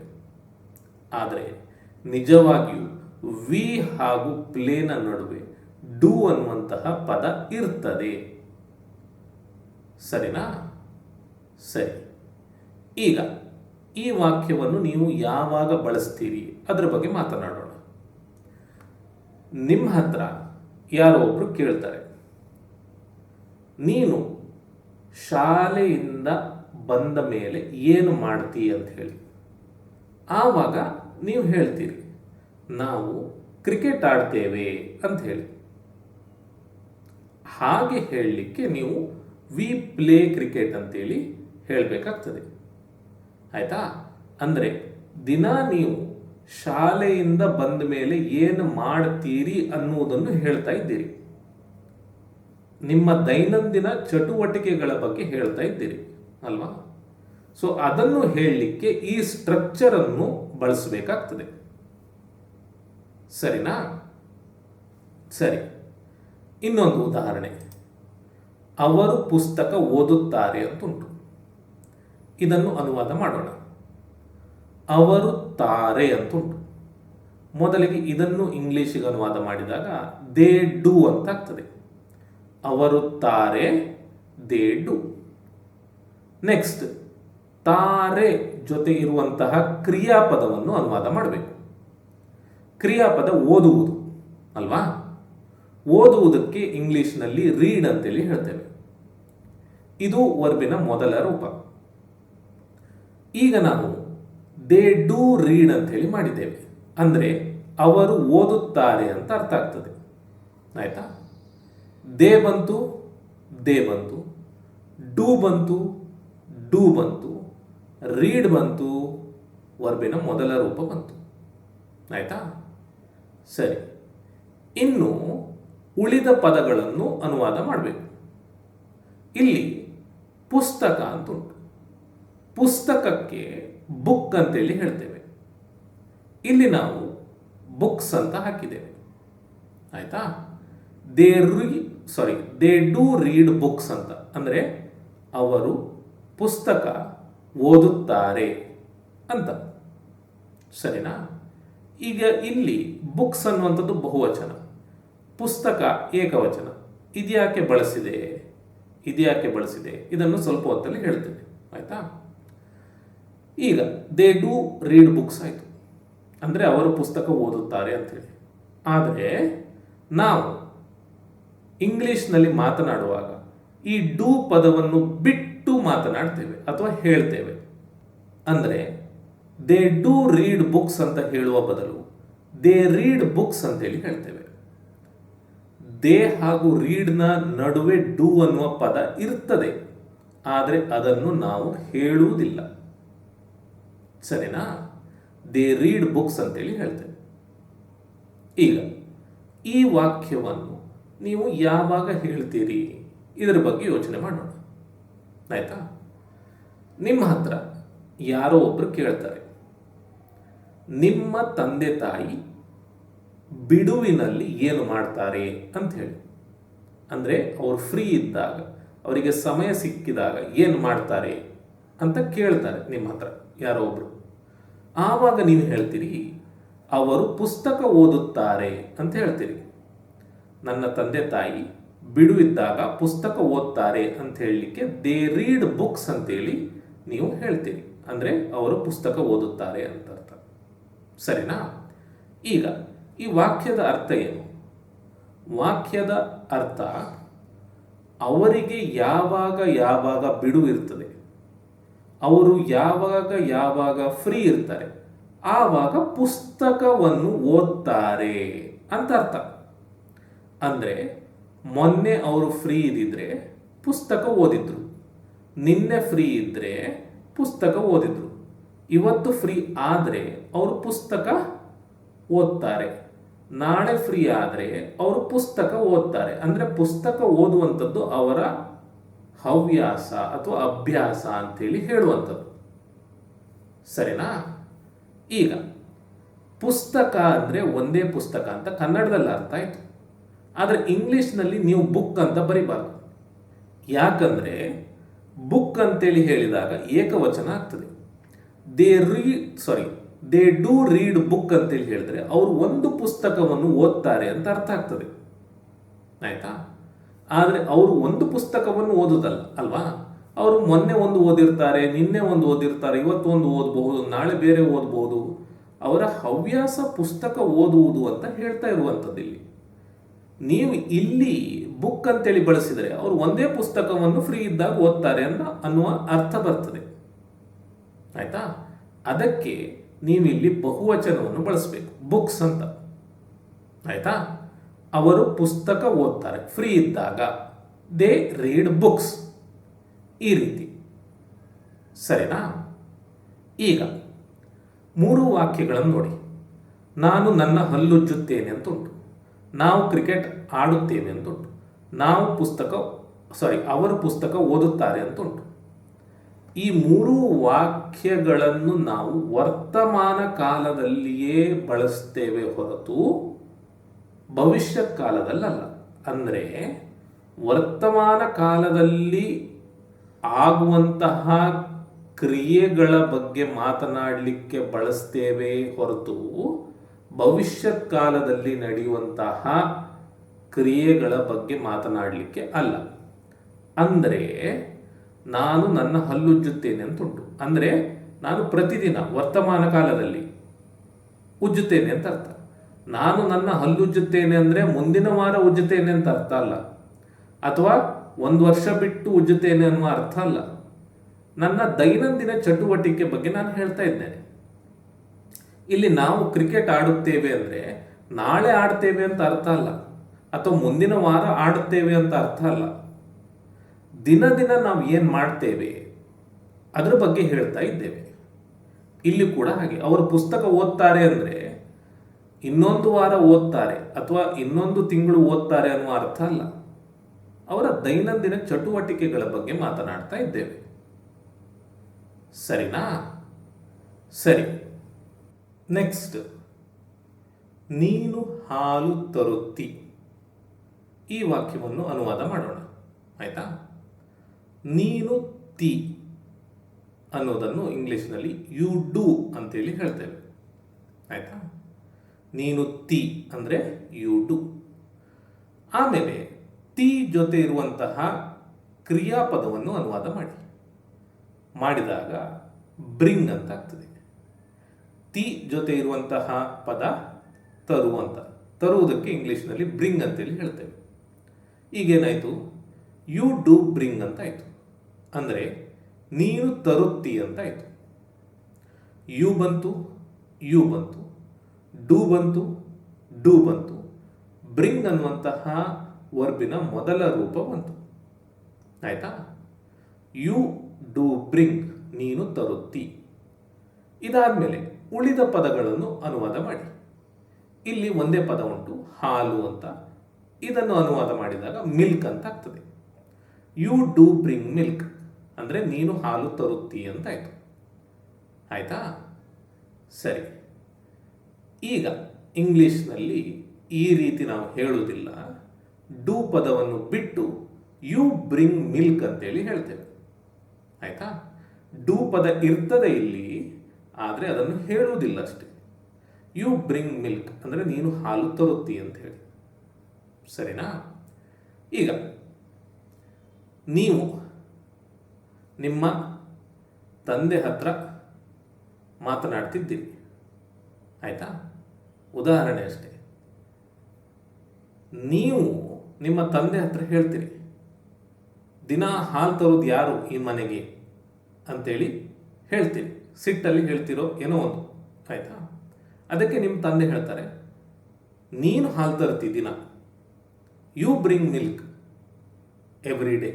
ಆದರೆ ನಿಜವಾಗಿಯೂ ವಿ ಹಾಗೂ ಪ್ಲೇನ ನಡುವೆ ಡೂ ಅನ್ನುವಂತಹ ಪದ ಇರ್ತದೆ. ಸರಿನಾ? ಸರಿ. ಈಗ ಈ ವಾಕ್ಯವನ್ನು ನೀವು ಯಾವಾಗ ಬಳಸ್ತೀರಿ ಅದರ ಬಗ್ಗೆ ಮಾತನಾಡೋಣ. ನಿಮ್ಮ ಹತ್ರ ಯಾರೋ ಒಬ್ರು ಕೇಳ್ತಾರೆ, ನೀನು ಶಾಲೆಯಿಂದ ಬಂದ ಮೇಲೆ ಏನು ಮಾಡ್ತೀಯ ಅಂತ ಹೇಳಿ. ಆವಾಗ ನೀವು ಹೇಳ್ತೀರಿ, ನಾವು ಕ್ರಿಕೆಟ್ ಆಡ್ತೇವೆ ಅಂತ ಹೇಳಿ. ಹಾಗೆ ಹೇಳಲಿಕ್ಕೆ ನೀವು ವಿ ಪ್ಲೇ ಕ್ರಿಕೆಟ್ ಅಂತೇಳಿ ಹೇಳಬೇಕಾಗ್ತದೆ. ಆಯ್ತಾ? ಅಂದರೆ ದಿನ ನೀವು ಶಾಲೆಯಿಂದ ಬಂದ ಮೇಲೆ ಏನು ಮಾಡ್ತೀರಿ ಅನ್ನುವುದನ್ನು ಹೇಳ್ತಾ ಇದ್ದೀರಿ. ನಿಮ್ಮ ದೈನಂದಿನ ಚಟುವಟಿಕೆಗಳ ಬಗ್ಗೆ ಹೇಳ್ತಾ ಇದ್ದೀರಿ ಅಲ್ವಾ? ಸೊ ಅದನ್ನು ಹೇಳಲಿಕ್ಕೆ ಈ ಸ್ಟ್ರಕ್ಚರ್ ಅನ್ನು ಬಳಸಬೇಕಾಗ್ತದೆ. ಸರಿನಾ? ಸರಿ. ಇನ್ನೊಂದು ಉದಾಹರಣೆ, ಅವರು ಪುಸ್ತಕ ಓದುತ್ತಾರೆ ಅಂತ ಉಂಟು. ಇದನ್ನು ಅನುವಾದ ಮಾಡೋಣ. ಅವರು ತಾರೆ ಅಂತ ಉಂಟು. ಮೊದಲಿಗೆ ಇದನ್ನು ಇಂಗ್ಲಿಷಿಗೆ ಅನುವಾದ ಮಾಡಿದಾಗ ದೇ ಡೂ ಅಂತ ಆಗ್ತದೆ. ಅವರು ತಾರೆ, ದೇ ಡೂ. ನೆಕ್ಸ್ಟ್ ತಾರೆ ಜೊತೆ ಇರುವಂತಹ ಕ್ರಿಯಾಪದವನ್ನು ಅನುವಾದ ಮಾಡಬೇಕು. ಕ್ರಿಯಾಪದ ಓದುವುದು ಅಲ್ವಾ? ಓದುವುದಕ್ಕೆ ಇಂಗ್ಲಿಷ್ನಲ್ಲಿ ರೀಡ್ ಅಂತೇಳಿ ಹೇಳ್ತೇವೆ. ಇದು ವರ್ಬಿನ ಮೊದಲ ರೂಪ. ಈಗ ನಾವು ದೇ ಡೂ ರೀಡ್ ಅಂತ ಹೇಳಿ ಮಾಡಿದ್ದೇವೆ. ಅಂದರೆ ಅವರು ಓದುತ್ತಾರೆ ಅಂತ ಅರ್ಥ ಆಗ್ತದೆ. ಆಯ್ತಾ? ದೇ ಬಂತು, ದೇ ಬಂತು, ಡೂ ಬಂತು, ಡೂ ಬಂತು, ರೀಡ್ ಬಂತು, ವರ್ಬಿನ ಮೊದಲ ರೂಪ ಬಂತು. ಆಯ್ತಾ? ಸರಿ. ಇನ್ನು ಉಳಿದ ಪದಗಳನ್ನು ಅನುವಾದ ಮಾಡಬೇಕು. ಇಲ್ಲಿ ಪುಸ್ತಕ ಅಂತ ಉಂಟು. ಪುಸ್ತಕಕ್ಕೆ ಬುಕ್ ಅಂತೇಳಿ ಹೇಳ್ತೇವೆ. ಇಲ್ಲಿ ನಾವು ಬುಕ್ಸ್ ಅಂತ ಹಾಕಿದ್ದೇವೆ. ಆಯ್ತಾ? ದೇ ಡೂ ರೀಡ್ ಬುಕ್ಸ್ ಅಂತ, ಅಂದರೆ ಅವರು ಪುಸ್ತಕ ಓದುತ್ತಾರೆ ಅಂತ. ಸರಿನಾ? ಈಗ ಇಲ್ಲಿ ಬುಕ್ಸ್ ಅನ್ನುವಂಥದ್ದು ಬಹುವಚನ, ಪುಸ್ತಕ ಏಕವಚನ. ಇದ್ಯಾಕೆ ಬಳಸಿದೆ, ಇದನ್ನು ಸ್ವಲ್ಪ ಹೊತ್ತಲ್ಲಿ ಹೇಳ್ತೇನೆ. ಆಯ್ತಾ? ಈಗ ದೇ ಡೂ ರೀಡ್ ಬುಕ್ಸ್ ಆಯಿತು, ಅಂದರೆ ಅವರು ಪುಸ್ತಕ ಓದುತ್ತಾರೆ ಅಂತೇಳಿ. ಆದರೆ ನಾವು ಇಂಗ್ಲಿಷ್ನಲ್ಲಿ ಮಾತನಾಡುವಾಗ ಈ ಡೂ ಪದವನ್ನು ಬಿಟ್ಟು ಮಾತನಾಡ್ತೇವೆ ಅಥವಾ ಹೇಳ್ತೇವೆ. ಅಂದರೆ ದೇ ಡೂ ರೀಡ್ ಬುಕ್ಸ್ ಅಂತ ಹೇಳುವ ಬದಲು ದೇ ರೀಡ್ ಬುಕ್ಸ್ ಅಂತೇಳಿ ಹೇಳ್ತೇವೆ. ದೇ ಹಾಗೂ ರೀಡ್ನ ನಡುವೆ ಡೂ ಅನ್ನುವ ಪದ ಇರ್ತದೆ, ಆದರೆ ಅದನ್ನು ನಾವು ಹೇಳುವುದಿಲ್ಲ. ಸರಿನಾ? ದೇ ರೀಡ್ ಬುಕ್ಸ್ ಅಂತೇಳಿ ಹೇಳ್ತೇವೆ. ಈಗ ಈ ವಾಕ್ಯವನ್ನು ನೀವು ಯಾವಾಗ ಹೇಳ್ತೀರಿ ಇದರ ಬಗ್ಗೆ ಯೋಚನೆ ಮಾಡೋಣ. ಆಯ್ತಾ? ನಿಮ್ಮ ಹತ್ರ ಯಾರೋ ಒಬ್ಬರು ಕೇಳ್ತಾರೆ, ನಿಮ್ಮ ತಂದೆ ತಾಯಿ ಬಿಡುವಿನಲ್ಲಿ ಏನು ಮಾಡ್ತಾರೆ ಅಂತ ಹೇಳಿ. ಅಂದರೆ ಅವರು ಫ್ರೀ ಇದ್ದಾಗ, ಅವರಿಗೆ ಸಮಯ ಸಿಕ್ಕಿದಾಗ ಏನು ಮಾಡ್ತಾರೆ ಅಂತ ಕೇಳ್ತಾರೆ ನಿಮ್ಮ ಹತ್ರ ಯಾರೋ ಒಬ್ರು. ಆವಾಗ ನೀವು ಹೇಳ್ತೀರಿ, ಅವರು ಪುಸ್ತಕ ಓದುತ್ತಾರೆ ಅಂತ ಹೇಳ್ತೀರಿ. ನನ್ನ ತಂದೆ ತಾಯಿ ಬಿಡುವಿದ್ದಾಗ ಪುಸ್ತಕ ಓದ್ತಾರೆ ಅಂತ ಹೇಳಲಿಕ್ಕೆ ದೇ ರೀಡ್ ಬುಕ್ಸ್ ಅಂತೇಳಿ ನೀವು ಹೇಳ್ತೀರಿ. ಅಂದರೆ ಅವರು ಪುಸ್ತಕ ಓದುತ್ತಾರೆ ಅಂತ ಅರ್ಥ. ಸರಿನಾ? ಈಗ ಈ ವಾಕ್ಯದ ಅರ್ಥ ಏನು? ವಾಕ್ಯದ ಅರ್ಥ, ಅವರಿಗೆ ಯಾವಾಗ ಯಾವಾಗ ಬಿಡುವು ಇರ್ತದೆ, ಅವರು ಯಾವಾಗ ಯಾವಾಗ ಫ್ರೀ ಇರ್ತಾರೆ, ಆವಾಗ ಪುಸ್ತಕವನ್ನು ಓದ್ತಾರೆ ಅಂತ ಅರ್ಥ. ಅಂದರೆ ಮೊನ್ನೆ ಅವರು ಫ್ರೀ ಇದ್ದಿದ್ರೆ ಪುಸ್ತಕ ಓದಿದ್ರು, ನಿನ್ನೆ ಫ್ರೀ ಇದ್ದರೆ ಪುಸ್ತಕ ಓದಿದ್ರು, ಇವತ್ತು ಫ್ರೀ ಆದರೆ ಅವರು ಪುಸ್ತಕ ಓದ್ತಾರೆ, ನಾಳೆ ಫ್ರೀ ಆದರೆ ಅವರು ಪುಸ್ತಕ ಓದ್ತಾರೆ. ಅಂದರೆ ಪುಸ್ತಕ ಓದುವಂಥದ್ದು ಅವರ ಹವ್ಯಾಸ ಅಥವಾ ಅಭ್ಯಾಸ ಅಂತೇಳಿ ಹೇಳುವಂಥದ್ದು. ಸರಿನಾ? ಈಗ ಪುಸ್ತಕ ಅಂದರೆ ಒಂದೇ ಪುಸ್ತಕ ಅಂತ ಕನ್ನಡದಲ್ಲಿ ಅರ್ಥ ಆಯಿತು. ಆದರೆ ಇಂಗ್ಲೀಷ್ನಲ್ಲಿ ನೀವು ಬುಕ್ ಅಂತ ಬರಿಬಾರ್ದು. ಯಾಕಂದರೆ ಬುಕ್ ಅಂತೇಳಿ ಹೇಳಿದಾಗ ಏಕವಚನ ಆಗ್ತದೆ. ದೇ ಡೂ ರೀಡ್ ಬುಕ್ ಅಂತೇಳಿ ಹೇಳಿದ್ರೆ ಅವರು ಒಂದು ಪುಸ್ತಕವನ್ನು ಓದ್ತಾರೆ ಅಂತ ಅರ್ಥ ಆಗ್ತದೆ. ಆಯ್ತಾ? ಆದರೆ ಅವರು ಒಂದು ಪುಸ್ತಕವನ್ನು ಓದೋದಲ್ಲ ಅಲ್ವಾ, ಅವರು ಮೊನ್ನೆ ಒಂದು ಓದಿರ್ತಾರೆ, ನಿನ್ನೆ ಒಂದು ಓದಿರ್ತಾರೆ, ಇವತ್ತು ಒಂದು ಓದಬಹುದು, ನಾಳೆ ಬೇರೆ ಓದಬಹುದು. ಅವರ ಹವ್ಯಾಸ ಪುಸ್ತಕ ಓದುವುದು ಅಂತ ಹೇಳ್ತಾ ಇರುವಂಥದ್ದು ಇಲ್ಲಿ. ನೀವು ಇಲ್ಲಿ ಬುಕ್ ಅಂತೇಳಿ ಬಳಸಿದರೆ ಅವರು ಒಂದೇ ಪುಸ್ತಕವನ್ನು ಫ್ರೀ ಇದ್ದಾಗ ಓದ್ತಾರೆ ಅನ್ನುವ ಅರ್ಥ ಬರ್ತದೆ. ಆಯ್ತಾ? ಅದಕ್ಕೆ ನೀವಿಲ್ಲಿ ಬಹುವಚನವನ್ನು ಬಳಸಬೇಕು, ಬುಕ್ಸ್ ಅಂತ. ಆಯ್ತಾ? ಅವರು ಪುಸ್ತಕ ಓದ್ತಾರೆ ಫ್ರೀ ಇದ್ದಾಗ, ದೇ ರೀಡ್ ಬುಕ್ಸ್, ಈ ರೀತಿ. ಸರಿನಾ? ಈಗ 3 ವಾಕ್ಯಗಳನ್ನು ನೋಡಿ. ನಾನು ನನ್ನ ಹಲ್ಲುಜ್ಜುತ್ತೇನೆ ಅಂತ ಉಂಟು, ನಾವು ಕ್ರಿಕೆಟ್ ಆಡುತ್ತೇವೆ ಅಂತ ಉಂಟು, ಅವರು ಪುಸ್ತಕ ಓದುತ್ತಾರೆ ಅಂತ ಉಂಟು. ಈ 3 ವಾಕ್ಯಗಳನ್ನು ನಾವು ವರ್ತಮಾನ ಕಾಲದಲ್ಲಿಯೇ ಬಳಸ್ತೇವೆ ಹೊರತು ಭವಿಷ್ಯ ಕಾಲದಲ್ಲಲ್ಲ. ಅಂದರೆ ವರ್ತಮಾನ ಕಾಲದಲ್ಲಿ ಆಗುವಂತಹ ಕ್ರಿಯೆಗಳ ಬಗ್ಗೆ ಮಾತನಾಡಲಿಕ್ಕೆ ಬಳಸ್ತೇವೆ ಹೊರತು ಭವಿಷ್ಯತ್ ಕಾಲದಲ್ಲಿ ನಡೆಯುವಂತಹ ಕ್ರಿಯೆಗಳ ಬಗ್ಗೆ ಮಾತನಾಡಲಿಕ್ಕೆ ಅಲ್ಲ. ಅಂದರೆ ನಾನು ನನ್ನ ಹಲ್ಲುಜ್ಜುತ್ತೇನೆ ಅಂತ ಉಂಟು, ಅಂದರೆ ನಾನು ಪ್ರತಿದಿನ ವರ್ತಮಾನ ಕಾಲದಲ್ಲಿ ಉಜ್ಜುತ್ತೇನೆ ಅಂತ ಅರ್ಥ. ನಾನು ನನ್ನ ಹಲ್ಲುಜ್ಜುತ್ತೇನೆ ಅಂದರೆ ಮುಂದಿನ ವಾರ ಉಜ್ಜುತ್ತೇನೆ ಅಂತ ಅರ್ಥ ಅಲ್ಲ, ಅಥವಾ 1 ವರ್ಷ ಬಿಟ್ಟು ಉಜ್ಜುತ್ತೇನೆ ಅನ್ನುವ ಅರ್ಥ ಅಲ್ಲ. ನನ್ನ ದೈನಂದಿನ ಚಟುವಟಿಕೆ ಬಗ್ಗೆ ನಾನು ಹೇಳ್ತಾ ಇದ್ದೇನೆ. ಇಲ್ಲಿ ನಾವು ಕ್ರಿಕೆಟ್ ಆಡುತ್ತೇವೆ ಅಂದರೆ ನಾಳೆ ಆಡ್ತೇವೆ ಅಂತ ಅರ್ಥ ಅಲ್ಲ, ಅಥವಾ ಮುಂದಿನ ವಾರ ಆಡುತ್ತೇವೆ ಅಂತ ಅರ್ಥ ಅಲ್ಲ. ದಿನ ದಿನ ನಾವು ಏನು ಮಾಡ್ತೇವೆ ಅದರ ಬಗ್ಗೆ ಹೇಳ್ತಾ ಇದ್ದೇವೆ. ಇಲ್ಲಿ ಕೂಡ ಹಾಗೆ, ಅವರು ಪುಸ್ತಕ ಓದ್ತಾರೆ ಅಂದರೆ ಇನ್ನೊಂದು ವಾರ ಓದ್ತಾರೆ ಅಥವಾ ಇನ್ನೊಂದು ತಿಂಗಳು ಓದ್ತಾರೆ ಅನ್ನುವ ಅರ್ಥ ಅಲ್ಲ. ಅವರ ದೈನಂದಿನ ಚಟುವಟಿಕೆಗಳ ಬಗ್ಗೆ ಮಾತನಾಡ್ತಾ ಇದ್ದೇವೆ. ಸರಿನಾ? ಸರಿ. ನೆಕ್ಸ್ಟ್, ನೀನು ಹಾಲು ತರುತ್ತಿ. ಈ ವಾಕ್ಯವನ್ನು ಅನುವಾದ ಮಾಡೋಣ. ಆಯ್ತಾ? ನೀನು ತಿ ಅನ್ನೋದನ್ನು ಇಂಗ್ಲಿಷ್ನಲ್ಲಿ ಯು ಡೂ ಅಂತೇಳಿ ಹೇಳ್ತೇವೆ. ಆಯ್ತಾ? ನೀನು ತಿ ಅಂದರೆ ಯು ಡೂ. ಆಮೇಲೆ ತಿ ಜೊತೆ ಇರುವಂತಹ ಕ್ರಿಯಾಪದವನ್ನು ಅನುವಾದ ಮಾಡಿದಾಗ ಬ್ರಿಂಗ್ ಅಂತ ಆಗ್ತದೆ. ತಿ ಜೊತೆ ಇರುವಂತಹ ಪದ ತರು ಅಂತ, ತರುವುದಕ್ಕೆ ಇಂಗ್ಲಿಷ್ನಲ್ಲಿ ಬ್ರಿಂಗ್ ಅಂತೇಳಿ ಹೇಳ್ತೇವೆ. ಈಗೇನಾಯಿತು? ಯು ಡೂ ಬ್ರಿಂಗ್ ಅಂತ ಆಯಿತು. ಅಂದರೆ ನೀನು ತರುತ್ತಿ ಅಂತ ಆಯಿತು. ಯು ಬಂತು, ಯು ಬಂತು, ಡೂ ಬಂತು, ಡೂ ಬಂತು, ಬ್ರಿಂಗ್ ಅನ್ನುವಂತಹ ವರ್ಬಿನ ಮೊದಲ ರೂಪ ಬಂತು. ಆಯಿತಾ? ಯು ಡೂ ಬ್ರಿಂಗ್, ನೀನು ತರುತ್ತಿ. ಇದಾದಮೇಲೆ ಉಳಿದ ಪದಗಳನ್ನು ಅನುವಾದ ಮಾಡಿ. ಇಲ್ಲಿ ಒಂದೇ ಪದ ಉಂಟು, ಹಾಲು ಅಂತ. ಇದನ್ನು ಅನುವಾದ ಮಾಡಿದಾಗ ಮಿಲ್ಕ್ ಅಂತ ಆಗ್ತದೆ. ಯು ಡೂ ಬ್ರಿಂಗ್ ಮಿಲ್ಕ್ ಅಂದರೆ ನೀನು ಹಾಲು ತರುತ್ತಿ ಅಂತ ಆಯಿತು. ಆಯಿತಾ? ಸರಿ. ಈಗ ಇಂಗ್ಲಿಷ್ನಲ್ಲಿ ಈ ರೀತಿ ನಾವು ಹೇಳುವುದಿಲ್ಲ. ಡೂ ಪದವನ್ನು ಬಿಟ್ಟು ಯು ಬ್ರಿಂಗ್ ಮಿಲ್ಕ್ ಅಂತೇಳಿ ಹೇಳ್ತೇವೆ. ಆಯಿತಾ? ಡೂ ಪದ ಇರ್ತದೆ ಇಲ್ಲಿ, ಆದರೆ ಅದನ್ನು ಹೇಳುವುದಿಲ್ಲ ಅಷ್ಟೇ. ಯು ಬ್ರಿಂಗ್ ಮಿಲ್ಕ್ ಅಂದರೆ ನೀನು ಹಾಲು ತರುತ್ತಿ ಅಂತ ಹೇಳಿ. ಸರಿನಾ? ಈಗ ನೀವು ನಿಮ್ಮ ತಂದೆ ಹತ್ರ ಮಾತನಾಡ್ತಿದ್ದೀರಿ. ಆಯಿತಾ? ಉದಾಹರಣೆ ಅಷ್ಟೇ. ನೀವು ನಿಮ್ಮ ತಂದೆ ಹತ್ರ ಹೇಳ್ತೀರಿ, ದಿನ ಹಾಲು ತರೋದು ಯಾರು ಈ ಮನೆಗೆ ಅಂತೇಳಿ ಹೇಳ್ತೀರಿ. ಸಿಟ್ಟಲ್ಲಿ ಹೇಳ್ತಿರೋ ಏನೋ ಒಂದು. ಆಯಿತಾ? ಅದಕ್ಕೆ ನಿಮ್ಮ ತಂದೆ ಹೇಳ್ತಾರೆ, ನೀನು ಹಾಲು ತರ್ತಿ ದಿನ, you bring milk every day.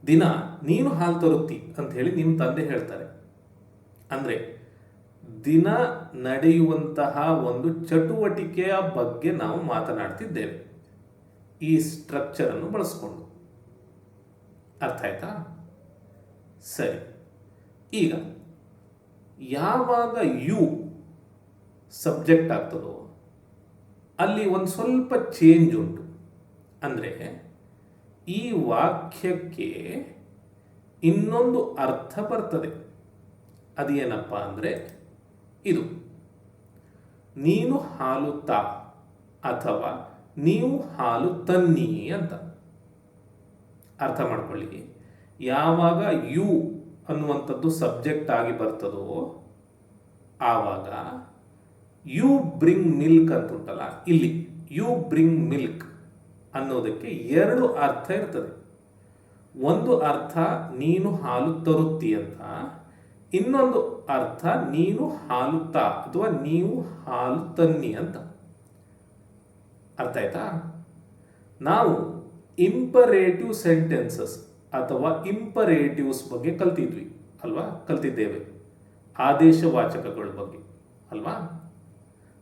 ದಿನ ನೀನು ಹಾಲು ತರುತ್ತಿ ಅಂತ ಹೇಳಿ ನಿಮ್ಮ ತಂದೆ ಹೇಳ್ತಾರೆ. ಅಂದರೆ ದಿನ ನಡೆಯುವಂತಹ ಒಂದು ಚಟುವಟಿಕೆಯ ಬಗ್ಗೆ ನಾವು ಮಾತನಾಡ್ತಿದ್ದೇವೆ ಈ ಸ್ಟ್ರಕ್ಚರನ್ನು ಬಳಸ್ಕೊಂಡು. ಅರ್ಥ ಆಯ್ತಾ? ಸರಿ. ಈಗ ಯಾವಾಗ ಯು ಸಬ್ಜೆಕ್ಟ್ ಆಗ್ತದೋ ಅಲ್ಲಿ ಒಂದು ಸ್ವಲ್ಪ ಚೇಂಜ್ ಉಂಟು. ಅಂದರೆ ಈ ವಾಕ್ಯಕ್ಕೆ ಇನ್ನೊಂದು ಅರ್ಥ ಬರ್ತದೆ. ಅದೇನಪ್ಪ ಅಂದರೆ ಇದು, ನೀನು ಹಾಲು ತಾ ಅಥವಾ ನೀವು ಹಾಲು ತನ್ನಿ ಅಂತ. ಅರ್ಥ ಮಾಡ್ಕೊಳ್ಳಿ. ಯಾವಾಗ ಯು ಅನ್ನುವಂಥದ್ದು ಸಬ್ಜೆಕ್ಟ್ ಆಗಿ ಬರ್ತದೋ ಆವಾಗ ಯು ಬ್ರಿಂಗ್ ಮಿಲ್ಕ್ ಅಂತ ಉಂಟಲ್ಲ, ಇಲ್ಲಿ ಯು ಬ್ರಿಂಗ್ ಮಿಲ್ಕ್ ಅನ್ನೋದಕ್ಕೆ ಎರಡು ಅರ್ಥ ಇರ್ತದೆ. ಒಂದು ಅರ್ಥ ನೀನು ಹಾಲು ತರುತ್ತಿ ಅಂತ, ಇನ್ನೊಂದು ಅರ್ಥ ನೀನು ಹಾಲು ತಾ ಅಥವಾ ನೀವು ಹಾಲು ತನ್ನಿ ಅಂತ. ಅರ್ಥ ಆಯ್ತಾ? ನಾವು ಇಂಪರೇಟಿವ್ ಸೆಂಟೆನ್ಸಸ್ ಅಥವಾ ಇಂಪರೇಟಿವ್ಸ್ ಬಗ್ಗೆ ಕಲ್ತಿದ್ದೇವೆ. ಆದೇಶವಾಚಕಗಳ ಬಗ್ಗೆ ಅಲ್ವಾ?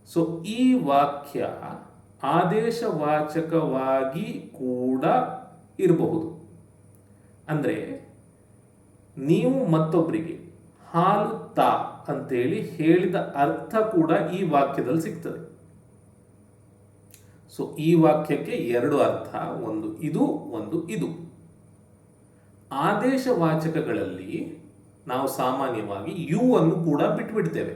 ಸೊ ಈ ವಾಕ್ಯ ಆದೇಶವಾಚಕವಾಗಿ ಕೂಡ ಇರಬಹುದು. ಅಂದರೆ ನೀವು ಮತ್ತೊಬ್ಬರಿಗೆ ಹಾಲು ತಾ ಅಂತೇಳಿ ಹೇಳಿದ ಅರ್ಥ ಕೂಡ ಈ ವಾಕ್ಯದಲ್ಲಿ ಸಿಗ್ತದೆ. ಸೊ ಈ ವಾಕ್ಯಕ್ಕೆ ಎರಡು ಅರ್ಥ, ಒಂದು ಇದು, ಒಂದು ಇದು. ಆದೇಶವಾಚಕಗಳಲ್ಲಿ ನಾವು ಸಾಮಾನ್ಯವಾಗಿ ಯು ಅನ್ನು ಕೂಡ ಬಿಟ್ಬಿಡ್ತೇವೆ.